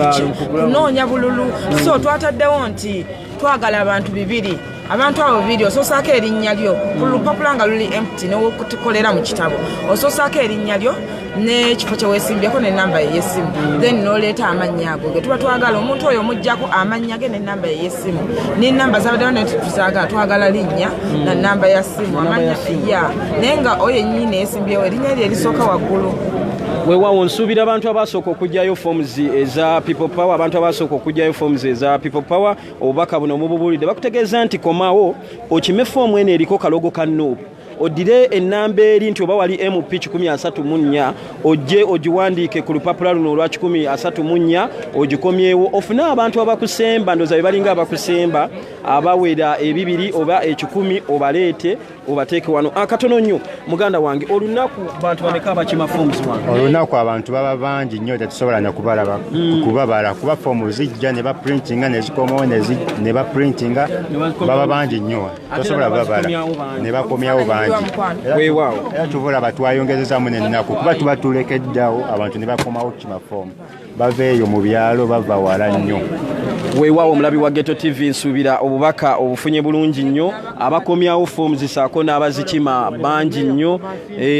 kunoonya bululu so twataddewo nti twagala abantu 2 abantu abo 2 osoosaako erinnya lyo ku lupapula nga luli empty n'okutukolera mu kitabo osoosaako erinnya lyo n'ekifo kyeweesimbyeko n'ennamba y'essimu then n'oleeta amannya ago ge tuba twagala omuntu oyo omuggyako amannya ge n'ennamba y'essimu n'ennamba zabaddewo ne tuzaagala twagala linnya na nnamba ya ssimu amanya naye nga oyo ennyini eyeesimbyewo erinnya lye erisooka waggulu weewaawo nsuubira abantu abasooka okugyayo forms eza people power abantu abasooka okugyayo forms eza people power obubaka buno mububuulidde bakutegeeza nti komawo okime foomu eno eriko kalogo ka nuupu odire ennamba eri nti oba wali MP 134 ojje ogiwandiike ku lupapula luno olwa 134 ogikomyewo ofune abantu abakusemba ndoza be balinga abakusemba abawera 2 oba 10 obaleete obateeke wano akatono nnyo muganda wange olunaku bantu bameka abakima forms wange olunaku abantu baba bangi nnyo tetusobola na kubabala kuba fomu zijja ne baprintinga nezikomawo ne baprintinga baba bangi nnyo tosobola babala ne bakomyawo bangi weewaawo era tubula batwayongezezaamu n'ennaku kuba tuba tulekeddawo abantu ne bakomawo kima fomu baveeyo mu byalo bava wala nnyo weewaawo omulabi wa Ghetto TV nsuubira obubaka obufunye bulungi nnyo abakomyawo fomu zisaako n'abazikima bangi nnyo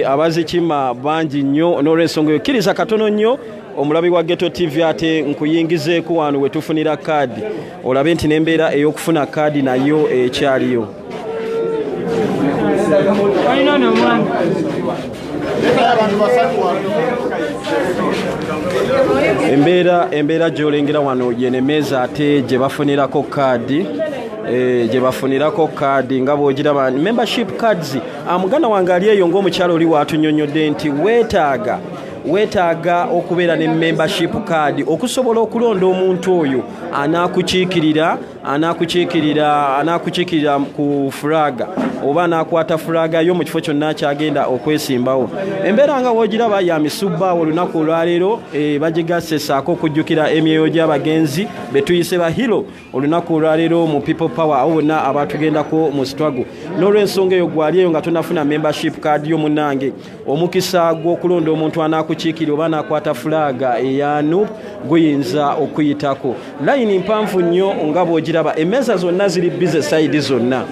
abazikima bangi nnyo n'olw'ensonga eyo kkiriza katono nnyo omulabi wa Ghetto TV ate nkuyingizeeko wano we tufunira kaadi olabe nti n'embeera ey'okufuna kaadi nayo ekyaliyo embeera gy'olengera wano yenemeeza ate gye bafunirako kaadi nga bw'ogiraba membership cards muganda wange ali eyo ng'omukyalo oli waatunyonnyodde nti weetaaga okubeera ne membership card okusobola okulonda omuntu oyo anaakukiikirira ku fulaga oba n'akwata fulaga yo mu kifo kyonna kyagenda okwesimbawo embeera nga woogiraba ya misubba olunaku olwaleero bagigasse saako okujjukira emyoyo gy'abagenzi betuyise bahiro olunaku olwaleero mu people power awo bonna abatugendako mu struggle n'olw'ensonga eyo gwali eyo nga tonafuna membership card yo munnange omukisa gw'okulonda omuntu anaakukiikirira oba n'akwata fulaga eyanu guyinza okuyitako layini mpanvu nnyo nga bw'ogiraba emmeeza zonna ziri bize sayidi zonna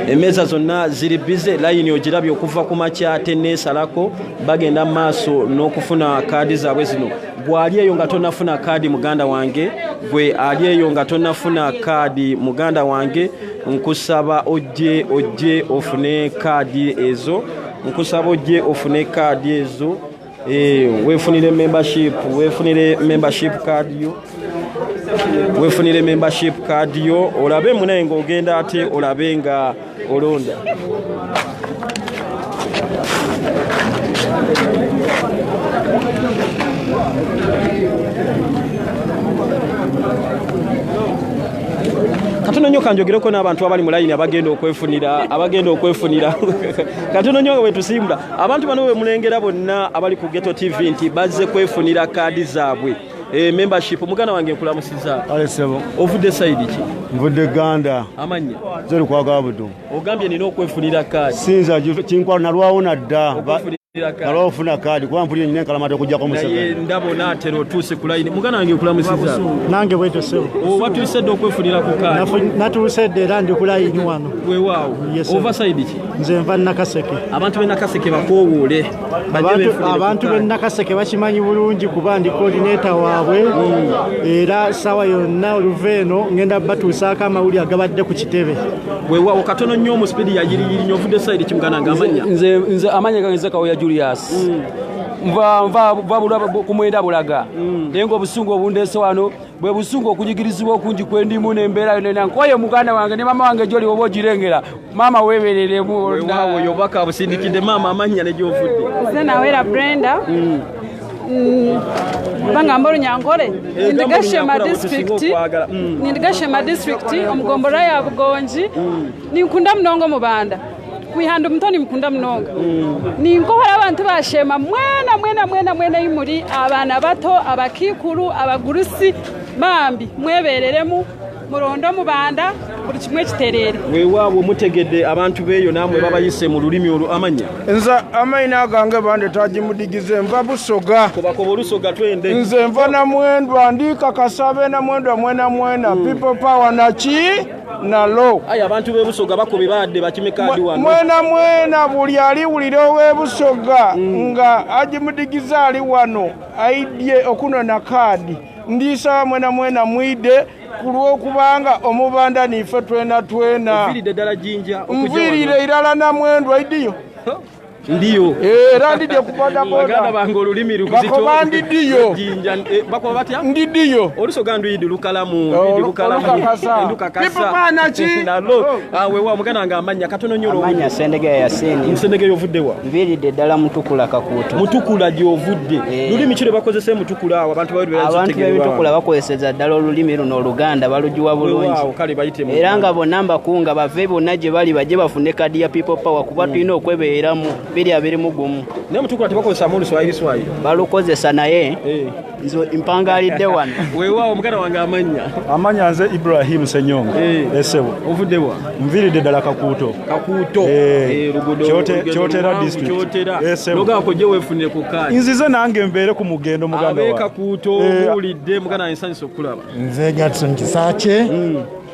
emmeeza zonna ziri bize layini ogirabye okuva ku makya tenneesalako bagenda mu maaso n'okufuna kaadi zaabwe zino gwali eyo nga tonafuna kaadi muganda wange gwe ali eyo nga tonafuna kaadi muganda wange nkusaba ojje ofune kaadi ezo weefunire membership card yo weefunire membership card yo olabe munaye ng'ogenda ate olabe nga olonda. Katono nnyo kanjogereko n'abantu abali mu layini abagenda okwefunira katono nnyo bwe tusimbula abantu bano bwe mulengera bonna abali ku Ghetto TV nti bazze kwefunira kaadi zaabwe membership. Mugana wange nkulamusiza alesebo ovudde side ki? Mvudde Ganda amanya zeri kwaga budu ogambye nina okwefunira kaadi sinza kinkwala nalwawo nadda nalwofuna kaadi kuba mpulire nyina enkalamata okujjako Museveni ndabo naatera otuuse ku layini. Mugana wange nkulamusiza nange bwetyo sebo watuusedde okwefunira ku kaadi? Natuusedde era ndi ku layini wano. Weewaawo ova side ki? Nze nva Nakaseke. Abantu b'e Nakaseke bakoowoole. Abantu b'e Nakaseke bakimanyi bulungi kuba ndi coordinator waabwe era sawa yonna oluveeno ngenda batuusaako amawulire agabadde ku kitebe. Weewaawo katono nnyo mu speedi yagirigiri nyo ovudde side ki Mugana nga amanya? Nze amanya gange Kawoya Julius. Nva ku mwenda bulaga naye ng'obusungu obundeese wano bwe busungu okunyigirizibwa okungi kwendimu n'embeera yonna nkoye muganda wange ne maama wange gy'oli oba ogirengera maama weebereremu. Weewaawo oyo obaka busindikidde maama amanya ne gy'ovudde? Nze nawera Brenda bangamba Olunyankole Ndigashema district omugombora ya Bugonji ninkunda mnongo mubanda kwihandu mutoni mukunda mnonga ninkohora abantu bashema mwena imuri abana bato abakikuru abagurusi bambi mwebereremu murondo mubanda buli kimwe kiterere. Weewaawo mutegedde abantu beeyo namwe babayise mu lulimi olwo amanya? Nze amayina gange bande tagimudigize nva Busoga. Kobakoba Olusoga twende. Nze nva na Mwendwa ndika Kasabe na Mwendwa mwena people power na chi na lo. Aya abantu b'e Busoga bakobe badde bakimekaadi wano. Mwena buli aliwulira ow'e Busoga nga agimudigiza ali wano aidye okunona kaadi ndisa mwena mwide kulwokubanga omubanda nife twena mviridde ddala Jinja nvirire irala na Mwendwa idiyo ndiyo era ndidye kupanda baganda bange olulimi lukuzito bakoba ndidiyo Jinja bakoba batya ndidiyo Olusoga nduyidi lukalamu ndidukalamu nalo weewaawo muganda wange amanya katono nnyo amanya Sendegeya Yasini. Sendegeya ovuddewa? Nviridde ddala Mutukula Kakuuto. Mutukula gy'ovudde lulimi ki lwe bakozesa Mutukula awo abantu b'Ebitukula bakozeseza ddala olulimi luno Oluganda balujuwa bulungi era nga bonna mbakunga bave bonna gye bali bajje bafune kadi ya people power kuba tulina okwebeeramu biri abirimu gumu. Naye Mutukula tebakozesa mu Luswayiri balukozesa naye nze mpangalidde wano. Weewaawo muganda wange amanya nze Ibrahim Senyonga esebo ovuddewa? Nviridde ddala Kakuuto Kyotera district nogako gye weefunire ku kaadi? Nzize nange mbeere ku mugendo muganda wa Kakuuto muwulidde muganda wange nsanyusa okulaba. Nze Gatson Kisakye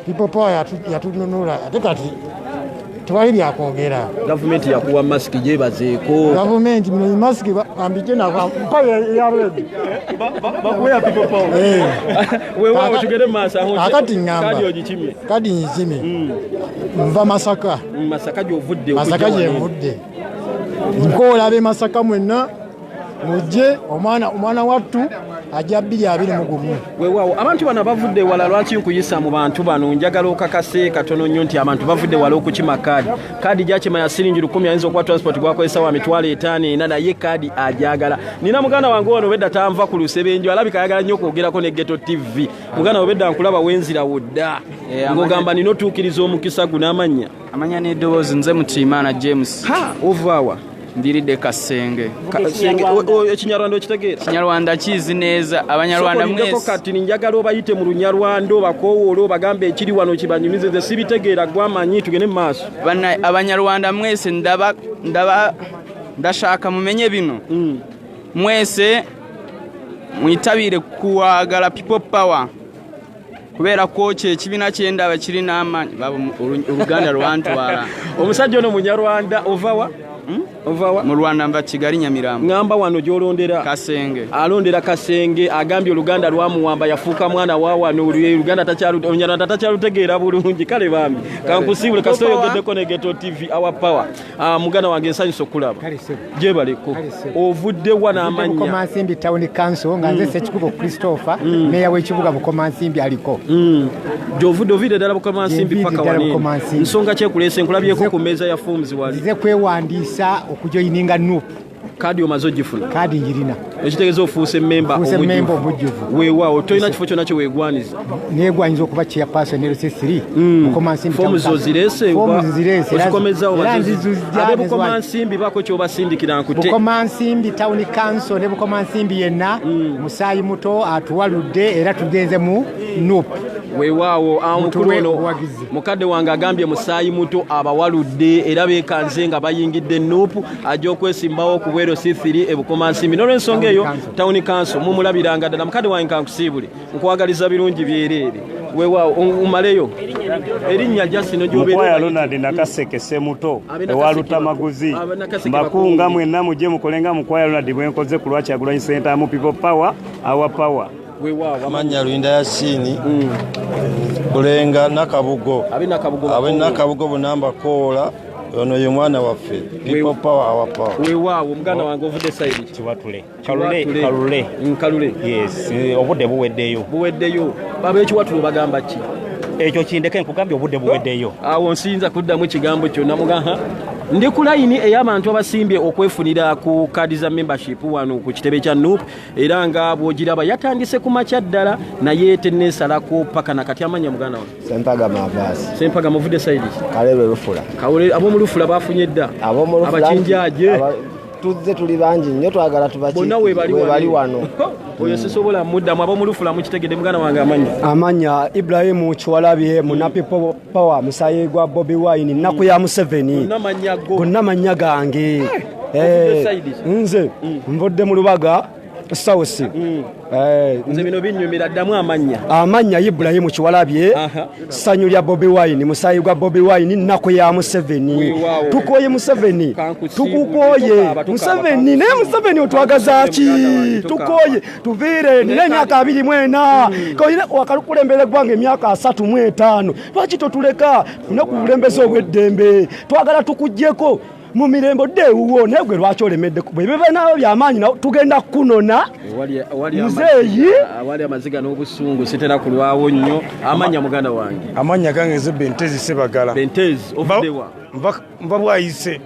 people power yatununula ate kati tewali byakwogera. Gavumenti yakuwa masiki gyebazeeko. Gavumenti mino masiki ambike nampaye yaredi bakuwa people power. Weewaawo tugende maaso akati ngamba kadi nyikime nva Masaka. Masaka gy'ovudde? Masaka gyevudde nkoola ab'e Masaka mwenna mujje omwana wattu ajja 221. Weewaawo abantu bano bavudde wala lwaki nkuyisa mu bantu bano njagala okakase katono nnyo nti abantu bavudde wala okukima kaadi gyakima ya siringi 10 ayinza okuba transport gwakozesa wa mitwalo 5 naye kaadi ajagala. Nina muganda wange wano bedda tanva ku lusebenjo alabika ayagala nnyo okwogerako ne Ghetto TV. Muganda we bedda nkulaba wenzira wodda ng'ogamba nina otuukiriza omukisa guno amanya n'eddoboozi nze Mutiimana James. Ovaawa? Ndiridde Kasenge. Ekinyarwanda okitegeera? Kinyarwanda kizi neza Abanyarwanda mwese. Kati njagala obayite mu Lunyarwanda bakoowoole obagambe ekiri wano kibanyumize nze sibitegeera gwamanyi tugende mu maaso. Abanyarwanda mwese ndashaka mumenye bino mwese mwitabire kuwagala people power kubera ko ekibiina ky'endaba kiri n'amaanyi Oluganda lwantwala. Omusajja ono Munyarwanda ovawa? Ova mu Rwanda mva Kigali Nyamirambo. Ngamba wano gyolondera Kasenge. Alondera Kasenge agambye Oluganda lwamuwamba yafuuka mwana wa wano Oluganda tacyalutegeera bulungi kale bambi kankusibule kasoyogeddeko ne Ghetto TV Our Power. Muganda wange nsanyusa okulaba gye baleko ovudde wana amanya Bukomansimbi Town Council nga nze Sekikubo Christopher meya w'ekibuga Bukomansimbi aliko gyovudde ovide ddala Bukomansimbi paka wani nsonga kyekulese nkulabyeko ku meeza ya forms wali nze kwewandiisa okujoyininga NUP kadi omaze ogifuna kadi njirina ekitegeeza ofuuse memba omujjuvu weewaawo tolina kifo kyonna kye weegwaniza neegwanyiza okuba chairperson LC3 Bukomansimbi fomu zo zireese ozikomezzaawo abe Bukomansimbi bako kyobasindikira nkute Bukomansimbi Town Council ne Bukomansimbi yenna Musaayi muto atuwaludde era tugenze mu NUP weewaawo omukulu ono mukadde wange agambye Musaayi muto abawaludde era beekanze nga bayingidde NUP ajja okwesimbawo ku bwero C3 e Bukomansimbi n'olw'ensonga eyo Town Council mumulabiranga ddala mukadde wange kankusiibule nkwagaliza birungi byereere weewaawo umaleyo erinnya jasino Mukwaya Ronald Nakaseke Semuto ewalutamaguzi mbakunga mwenna mujje mukolenga Mukwaya Ronald bwenkoze ku Lwakyagulanyi Center mu People Power Our Power amanya Lwinda Yasini kulenga Nakabugo abe Nakabugo bunamba kola ono ye mwana waffe People Power Our Power weewaawo muganda wange ovudde sayidi Kiwatule Kalule yes obudde buweddeyo ab'ekiwatule bagamba ki ekyo kindeke nkugambye obudde buweddeyo awo nsinza kuddamu ekigambo kyonna mugaha ndi ku layini ey'abantu abasimbye okwefunira ku kaadi za membership wano ku kitebe kya NUP era nga bw'ogiraba yatandise ku makya ddala naye tenneesalako paka nakati amanya muganda wange Sempagama Abbas Sempagama ovudde sayidi Kalebe Lufula ab'omu Lufula bafunye dda abakinjaaje tuzze tuli bangi nnyo twagala bonna weebali wano oyo sisobola muddamu ab'omu Lufula mukitegedde muganda wange amanya Ibrahimu Kiwalabye muna People Power Musaayi gwa Bobi Wine nnaku ya Museveni gonna mannya gange nze nvodde mu Lubaga South nze bino binnyumira ddamu amanya Ibrahimu Kiwalabye ssanyu lya Bobi Wine Musaayi gwa Bobi Wine nnaku ya Museveni tukoye Museveni tukukoye Museveni naye Museveni otwagaza ki tukoye tuviire nina emyaka 24 koyina wakalukulembere gwange emyaka 35 lwaki totuleka tuna ku bulembeze obw'eddembe twagala tukujjeko mu mirembo dewuwo negwe lwaki olemedde bwe bibe nabo byamaanyi tugenda kunona muzeeyi awali amaziga n'obusungu sitera kulwawo nnyo amanya muganda wange amanya gange ze Bentezi Sebagala Bentezi ovuddewa nva Bwayise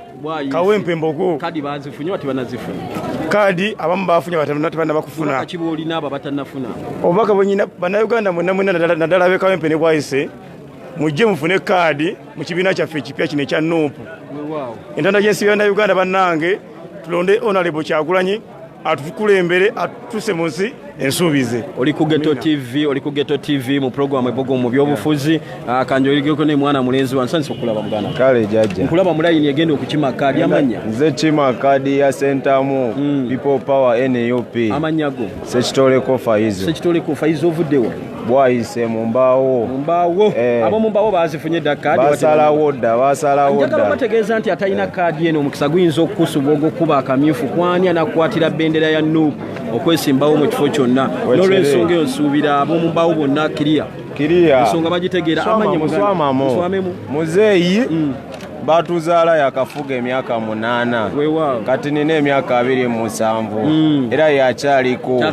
Kawempe Mbogo kadi bazifunye bati banazifuna kadi abamu bafunye batana bakufuna kiboolina aba batannafuna obubaka bwenyina bannayuganda mwena naddala be Kawempe ne Bwayise mujje mufune kadi mu kibiina kyaffe ekipya kino ekya NUP entanda y'ensi ya Uganda bannange tulonde Honorable Kyagulanyi atukulembere atuse mu nsi ensuubize oli ku Ghetto TV mu program ebogo mu byobufuzi kanjoligeko ne mwana mulenzi wa nsansi okulaba mugana kale jajja nkulaba mu line egenda okukima kadi amanya nze kima kadi ya Centamu People Power NUP amanyago Sekitoleko Faizo ovuddewa Bwayise mu mbaawo abo mu mbaawo bazifunye dda kadi basalawo dda njagala bategeeza nti atalina kadi eno omukisa guyinza okukusuba ogwokuba akamyufu kwani anakwatira bendera ya NUP okwesimbawo mu kifo kyonna n'olwensonga eyo nsuubira ab'omu mbaawo bonna kiriya ensonga bagitegeera amanya muswamemu muzeeyi batuzaala yakafuga emyaka 8 kati nina emyaka 27 era yakyaliko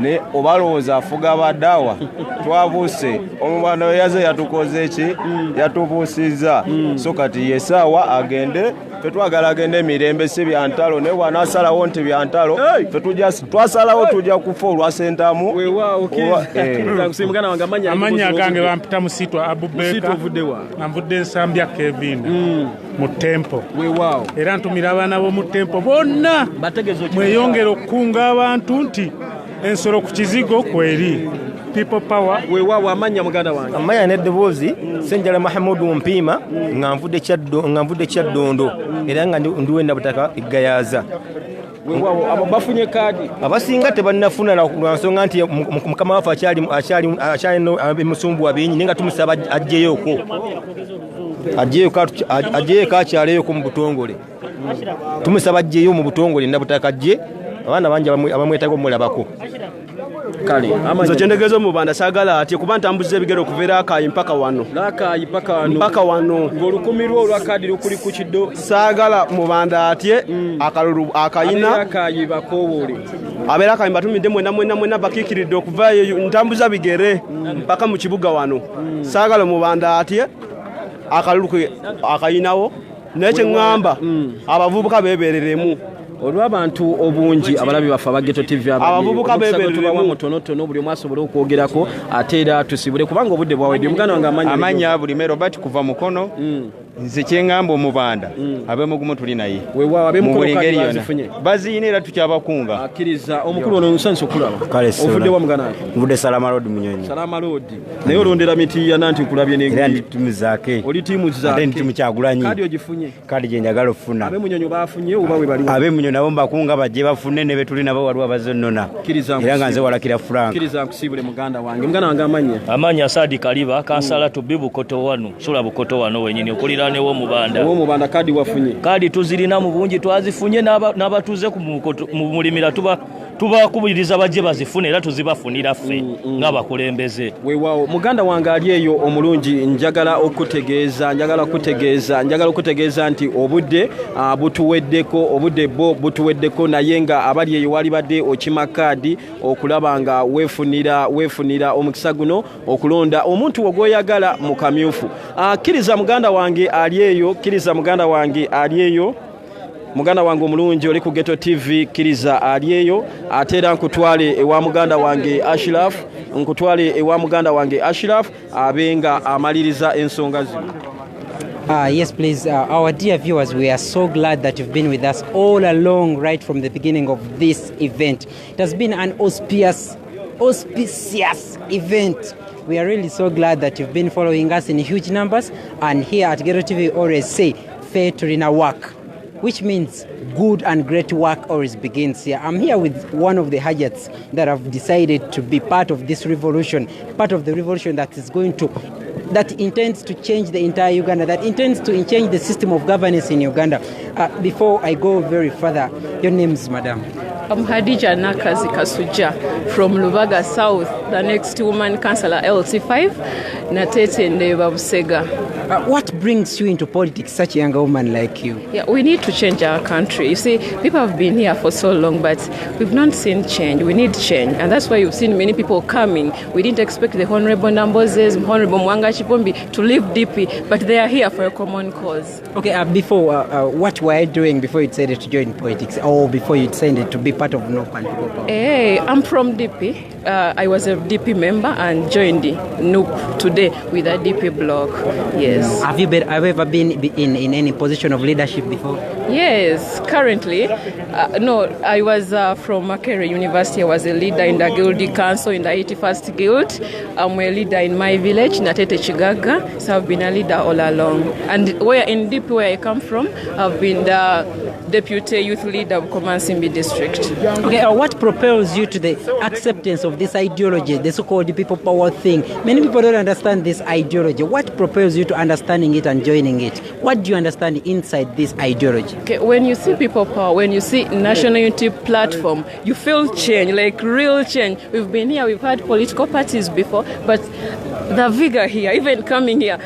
ne obalowooza afuga baddawa twabuse omubanda we yaze yatukoze eki yatubuusizza so kati yesaawa agende fetwagala agende emirembe si byantalo naye bw'anaasalawo nti byantalo twasalawo tujja kufa olwa Centamu amanya gange bampita Musitwa Abubeka nvudde Nsambya Kevin mu tempo era ntumira abaana b'omu tempo bonna mweyongera okukunga abantu nti ensolo ku kizigo kweri People Power weewaawo amanya muganda wange amanya n'eddoboozi Senjala Mahamudu Mpiima nga nvudde Kyaddondo era nga ndiwenda butaka eggayaaza weewaawo abo bafunye kadi abasinga tebannafuna lwa nsonga nti mukama waffe akyalino emusumbu abinyi naye nga tumusaba ajjeyo akyaleyoko mu butongole tumusaba ajjeyo mu butongole nabutaka ajje abaana bangi abamwetaaga omulabako kale nze kyendegeeza omubanda saagala ati kuba ntambuza ebigere okubeera akayi mpaka wano mpaka wano ng'olukumi lwo olwa kaadi lukuli ku kiddo saagala mubanda atye akalulu akayina abeera akayi mbatumidde mwena bakiikiridde okuvaayo ntambuza bigere mpaka mu kibuga wano saagala mubanda atye akalulu akayinawo naye kyeŋŋamba abavubuka beebereremu olw'abantu obungi abalabi baffe aba Ghetto TV abavubuka beebereremu mutonotono buli omu asobole okwogerako ate era tusibule kubanga obudde bwawedde muganda wange amanya bulime Robert kuva mukono nze kyeŋŋamba omubanda abeemugumu tuli naye mu buli ngeri yonna baziina era tukyabakunga akkiriza omukulu ono nsanyusa okulaba ovudde wa muganda wange nvudde Salama Road Munyonyi Salama Road naye olondera miti ya nanti kulabye n'engeri era ndi ttimu zaake oli ttimu zaake ate ndi ttimu Kyagulanyi kadi ogifunye kadi gye njagala okufuna ab'emunyonyo baafunye oba we bali ab'emunyonyo nabo mbakunga bajje bafune ne be tuli nabo waliwo abazonnona era nga nze walakira Frank akkiriza nkusiibule muganda wange amanya amanya Saadi Kaliba kansala tubi Bukoto wano sula Bukoto wano wenyini okuliraane w'omubanda kadi wafunye kadi tuzirina mu bungi twazifunye n'abatuuze mu mulimira tubakubiriza bajje bazifune era tuzibafunira ffe ng'abakulembeze weewaawo muganda wange ali eyo omulungi njagala okutegeeza nti obudde obudde bwo butuweddeko naye nga abali eyo wali badde okima kaadi okulaba nga weefunira omukisa guno okulonda omuntu ogw'oyagala mu kamyufu kkiriza muganda wange ali eyo muganda wange omulungi oli ku Ghetto TV kkiriza ali eyo ate era nkutwale ewa muganda wange Ashraf abenga amaliriza ensonga zino. Yes, please. Our dear viewers, we are so glad that you've been with us all along, right from the beginning of this event. It has been an auspicious event. We are really so glad that you've been following us in huge numbers. And here at Ghetto TV, we always say, fair to rina work, which means good and great work always begins here. I'm here with one of the Hajats that have decided to be part of this revolution, part of the revolution that intends to change the entire Uganda, that intends to change the system of governance in Uganda. Before I go very further, your name is Madam? I'm Hadija Nakazi Kasuja from Lubaga South, the next woman councillor LT5, Natete Ndeba Busega. What brings you into politics, such a young woman like you? Yeah, we need to change our country. You see, people have been here for so long, but we've not seen change. We need change, and that's why you've seen many people coming. We didn't expect the Honorable Nambozes, Honorable Mwanga Chipombi to leave DP, but they are here for a common cause. Okay, before, what were you doing before you decided to join politics, or before you decided to be part of NUP and People Power? Hey, I'm from DP. I was a DP member and joined NUP today with a DP blog. Yes. Have you ever been in any position of leadership before? Yes, currently. No, I was from Makerere University. I was a leader in the Guildy Council in the 81st Guild. I'm a leader in my village, Natete Chigaga. So I've been a leader all along. And in DP, where I come from, I've been the Deputy Youth Leader of Komansimbi District. Okay, what propels you to the acceptance of this ideology, the so-called People Power thing? Many people don't understand this ideology. What propels you to understanding it and joining it? What do you understand inside this ideology? Okay, when you see People Power, when you see National Unity Platform, you feel change, like real change. We've been here, we've had political parties before, but the vigor here, even coming here,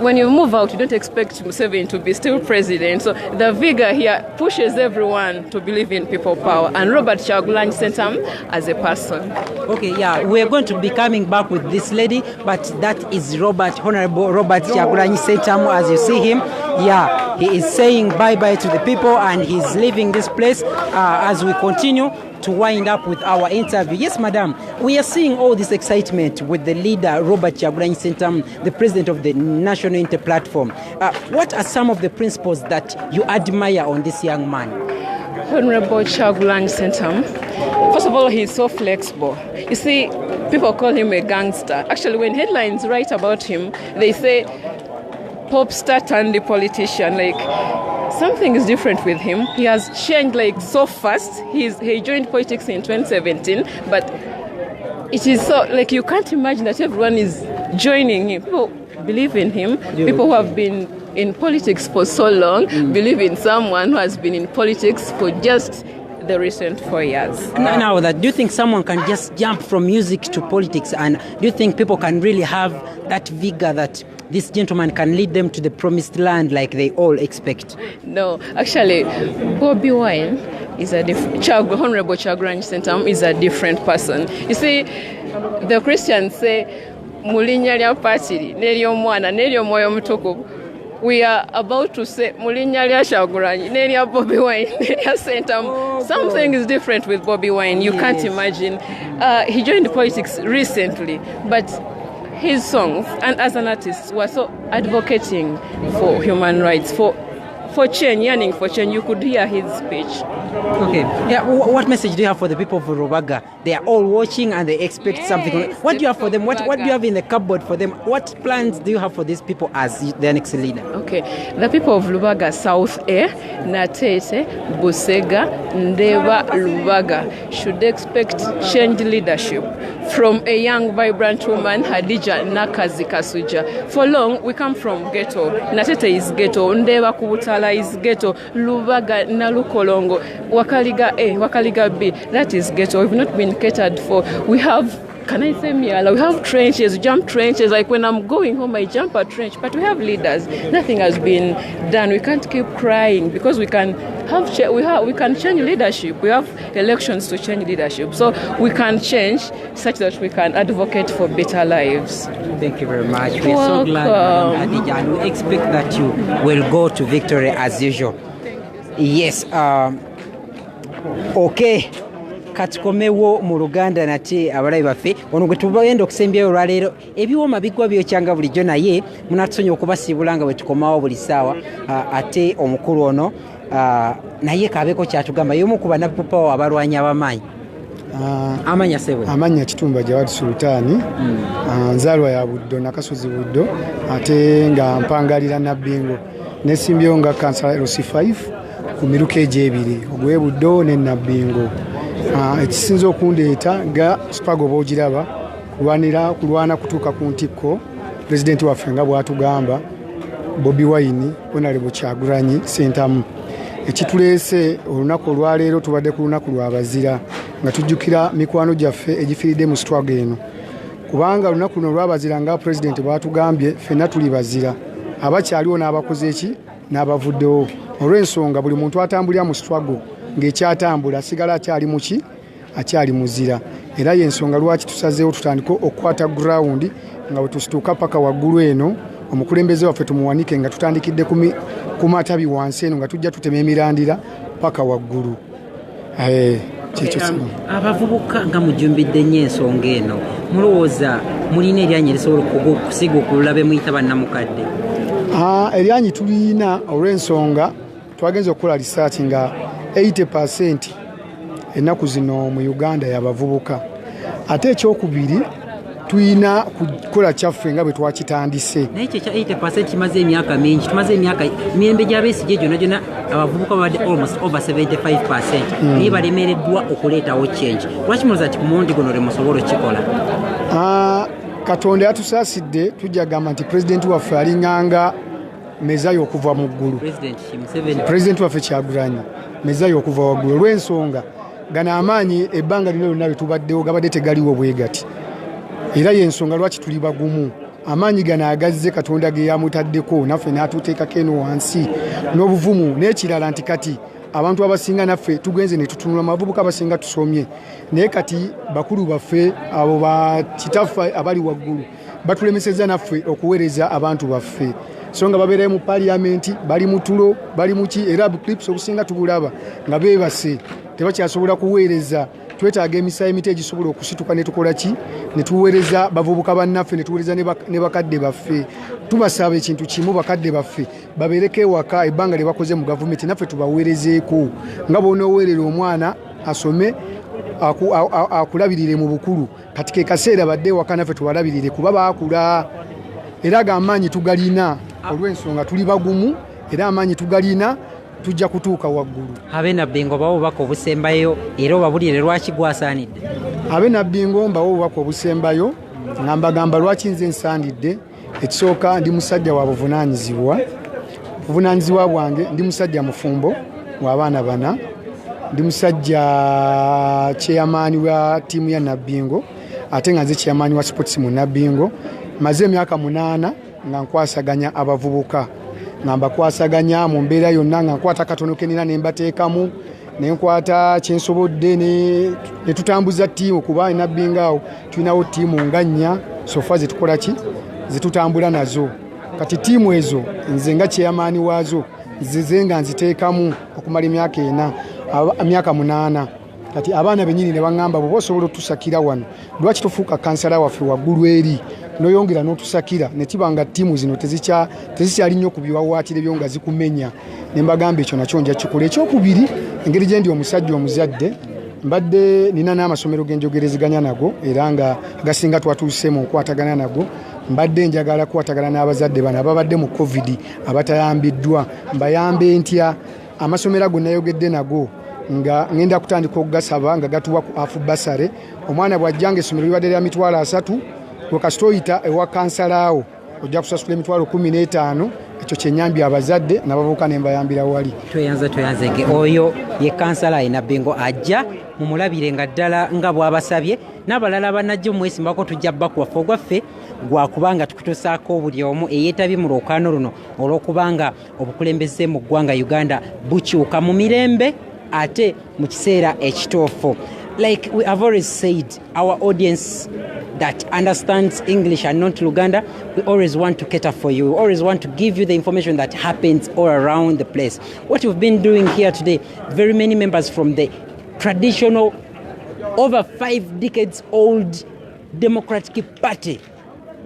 when you move out, you don't expect Museveni to be still president. So the vigor here pushes everyone to believe in People Power. And Robert Kyagulanyi Ssentamu as a person. Okay, yeah, we're going to be coming back with this lady, but that is Honorable Robert Kyagulanyi Ssentamu, as you see him. Yeah, he is saying bye-bye to the people and he's leaving this place as we continue to wind up with our interview. Yes, madam, we are seeing all this excitement with the leader, Robert Kyagulanyi Ssentamu, the president of the National Unity Platform. What are some of the principles that you admire on this young man? Honorable Kyagulanyi Ssentamu, first of all, he's so flexible. You see, people call him a gangster. Actually, when headlines write about him, they say pop star turned the politician. Like, something is different with him. He has changed so fast. He joined politics in 2017, but it is so you can't imagine that everyone is joining him. People believe in him. People who have been in politics for so long believe in someone who has been in politics for just the recent 4 years. Now, do you think someone can just jump from music to politics, and do you think people can really have that vigor that this gentleman can lead them to the promised land like they all expect? No, actually, Bobby Wine is a Honorable Kyagulanyi Ssentamu is a different person. You see, the Christians say, Mulinya lya patiri, neryo mwana, neryo mwoyo mutukuvu. We are about to say Mulinya lya Kyagulanyi, neryo Bobby Wine, neryo Ssentamu. Something is different with Bobby Wine. You can't imagine. He joined politics recently, but his songs and as an artist were so advocating for human rights, for change, yearning for change. You could hear his speech. Okay. Yeah. What message do you have for the people of Rubaga? They are all watching and they expect something. What do you have for them? What do you have in the cupboard for them? What plans do you have for these people as their next leader? Okay. The people of Lubaga South A, Natete, Busega, Ndeba, Lubaga should expect change leadership from a young, vibrant woman, Hadija Nakazi Kasuja. For long, we come from ghetto. Natete is ghetto. Ndeba Kubutala is ghetto. Lubaga Nalukolongo. Wakaliga A, Wakaliga B. That is ghetto. We've not been catered for. We have, can I say Miala? We have trenches, jump trenches. Like when I'm going home, I jump a trench. But we have leaders. Nothing has been done. We can't keep crying because we can we can change leadership. We have elections to change leadership. So we can change such that we can advocate for better lives. Thank you very much. We're so glad, Hadija, and we expect that you will go to victory as usual. Yes. Okay. Katikomewo mu Luganda nate abalayi baffe ono gwe tugenda okusembyayo olwaleero ebiwooma biggwa byokyanga bulijjo naye munatusonyiwa okubasiibula nga bwe tukomawo buli ssaawa ate omukulu ono naye kabeeko kyatugamba y'omu ku bannabpower abalwanyi abamaanyi amanya sebo amanya Kitumba Jawadi Sultani nzaalwa ya Buddo Nakasozi Buddo ate nga mpangalira Nabbingo nesimbyewo nga kansala LC5 ku miruka egy'ebiri ogwe Buddo ne Nabbingo. Ekisinza okundeeta nga Spago boogiraba kulwana kutuuka ku ntikko pulezidenti waffe nga bw'atugamba Bobi Wine Honorable Kyagulanyi Ssentamu. Ekituleese olunaku olwaleero tubadde ku lunaku lw'abazira nga tujjukira mikwano gyaffe egifiiridde mu struggle eno, kubanga olunaku luno lw'abazira nga pulezidenti bw'atugambye ffenna tuli bazira, abakyaliwo n'abakoze eki n'abavuddewo. Olw'ensonga buli muntu atambulira mu struggle ng'ekyatambula asigala akyali muki akyali muzira, era y'ensonga lwaki tusazeewo tutandika okukwata ground nga bwe tusituuka paka waggulu eno omukulembeze waffe tumuwanike nga tutandikidde ku matabi wansi eno nga tujja tutema emirandira paka waggulu. Abavubuka nga mujumbidde nnyo ensonga eno, mulowooza mulina eryanyi erisobola okusiga okulula be muyita bannamukadde? Eryanyi tulina olw'ensonga twagenza okukola research nga 80% ennaku zino mu Uganda y'abavubuka. Ate ekyokubiri tuyina kukola kyaffe nga bwe twakitandise. Naye ekyo ekya 80% kimaze emyaka mingi, tumaze emyaka mirembe gy'abeesigye gyonna abavubuka babadde almost over 75%. Naye balemereddwa okuleetawo change. Lwaki mulowooza nti ku mulundi guno lwe musobola okikola? Katonda yatusaasidde tujja gamba nti pulezidenti waffe alinganga mezayo okuva mu ggulu. Pulezidenti waffe Kyagulanyi mezayo okuva waggulu. Olw'ensonga gano amaanyi ebbanga lino lyonna tubaddewo gabadde tegaliwo bwe gati, era y'ensonga lwaki tuli bagumu. Amaanyi gano agazze Katonda ge yamutaddeko naffe n'atuteekako eno wansi n'obuvumu. N'ekirala nti kati abantu abasinga naffe tugenze ne tutunula amavubuka abasinga tusomye, naye kati bakulu baffe abo bakitaffe abali waggulu batulemesezza naffe okuweereza abantu baffe. So nga babeerayo mu paliamenti bali mu tulo bali muki, era clips obusinga tubulaba nga beebase tebakyasobola kuweereza. Twetaaga emisaayi emiti egisobola okusituka ne tukola ki, ne tuweereza bavubuka bannaffe, ne tuweereza ne bakadde baffe. Tubasaba ekintu kimu, bakadde baffe babeereko ewaka ebbanga lye bakoze mu gavumenti naffe tubaweerezeeko. Nga bw'onooweerera omwana asome akulabirire mu bukulu, kati ke kaseera badde ewaka naffe tubalabirire kuba baakula. Era ag'amaanyi tugalina, olw'ensonga tuli bagumu era amaanyi tugalina, tujja kutuuka waggulu. Abe Nabbingo bawo obubaka obusembayo era obabulire lwaki gwasaanidde? Abe Nabbingo mbawo obubaka obusembayo nga mbagamba lwaki nze nsaanidde. Ekisooka ndi musajja wa buvunaanyizibwa Buvunaanyizibwa bwange ndi musajja mufumbo w'abaana bana, ndi musajja chairman wa tiimu ya Nabbingo ate nga nze chairman wa sports mu Nabbingo. Maze emyaka 8 nga nkwasaganya abavubuka, nga mbakwasaganya mu mbeera yonna, nga nkwata katono kenina ne mbateekamu, ne nkwata kyensobodde ne tutambuza ttiimu, kuba Nabbingo awo tulinawo ttiimu nga 4 sofa zetukola ki zetutambula nazo. Kati ttiimu ezo nze nga chairman waazo nzize nga nziteekamu okumala emyaka 8. Kati abaana benyini ne baŋŋamba bwe osobola otusakira wano, lwaki tofuuka kansala waffe waggulu eri noyongera n'otusakira ne kibanga ttiimu zino tezikyali nnyo ku biwawaatiro byo nga zikumenya. Ne mbagamba ekyo nakyo nja kikola. Ekyokubiri, engeri gye ndi omusajja omuzadde, mbadde nina n'amasomero ge njogerezeganya nago era nga gasinga twatuuse mu nkwatagana nago. Mbadde njagala kukwatagana n'abazadde bano ababadde mu covid abatayambiddwa, mbayambe ntya. Amasomero ago nayogedde nago nga ngenda kutandika okugasaba nga gatuwa ku afu basare. Omwana bw'ajjanga essomero libadde lya mitwalo 3 wekasita oyita ewa kansala awo ojja kusasula emitwalo 15. Ekyo kyenyambye abazadde n'abavubuka ne mbayambira wali. Tweyanzege oyo ye kansala Nabbingo ajja mumulabire nga ddala nga bw'abasabye, n'abalala banajja mwesimbako tujja bbaku waffe ogwaffe gwakubanga tukutuusaako buli omu eyeetabye mu lwokaano luno olw'okubanga obukulembeze mu ggwanga Uganda bukyuka mu mirembe ate mu kiseera ekituufu. Like we have always said, our audience that understands English and not Luganda, we always want to cater for you. We always want to give you the information that happens all around the place. What we've been doing here today, very many members from the traditional, over 5 decades old Democratic Party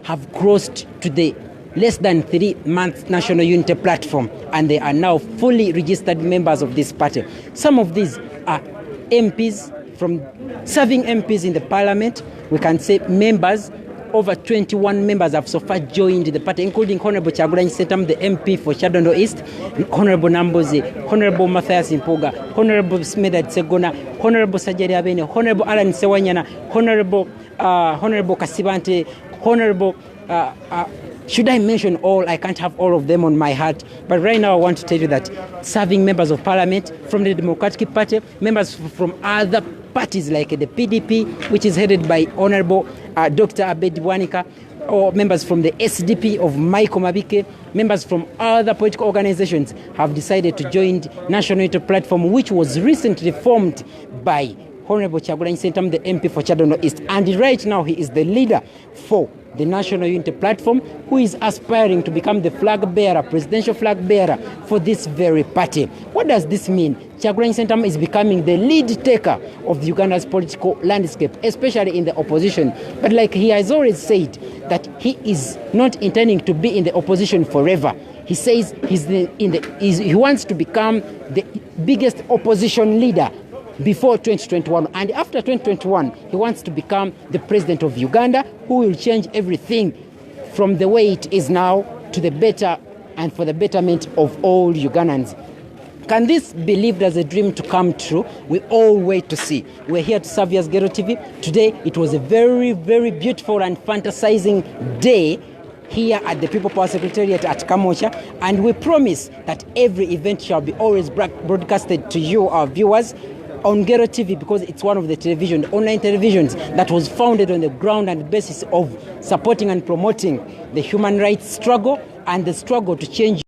have crossed to the less than 3-month National Unity Platform, and they are now fully registered members of this party. Some of these are MPs, from serving MPs in the parliament. We can say members, over 21 members have so far joined the party, including Honorable Kyagulanyi Ssentamu, the MP for Kyadondo East, Honorable Namboze, Honorable Mathias Mpuuga, Honorable Medard Segona, Honorable Sajjari Abene, Honorable Alan Sewanyana, Honorable Kasibante, Honorable should I mention all? I can't have all of them on my heart. But right now I want to tell you that serving members of parliament from the Democratic Party, members from other parties like the PDP, which is headed by Honorable Dr. Abedi Bwanika, or members from the SDP of Michael Mabike, members from other political organizations have decided to join National Unity Platform, which was recently formed by Honorable Kyagulanyi Ssentamu, the MP for Kyadondo East. And right now he is the leader for the National Unity Platform, who is aspiring to become the flag bearer, presidential flag bearer for this very party. What does this mean? Kyagulanyi Ssentamu is becoming the lead taker of the Uganda's political landscape, especially in the opposition. But like he has always said, that he is not intending to be in the opposition forever. He says he wants to become the biggest opposition leader before 2021, and after 2021 he wants to become the president of Uganda, who will change everything from the way it is now to the better and for the betterment of all Ugandans. Can this be lived as a dream to come true? We all wait to see. We're here to serve you as Ghetto TV. Today it was a very, very beautiful and fantasizing day here at the People Power Secretariat at Kamosha, and we promise that every event shall be always broadcasted to you, our viewers, on Ghetto TV, because it's one of the online televisions that was founded on the ground and basis of supporting and promoting the human rights struggle and the struggle to change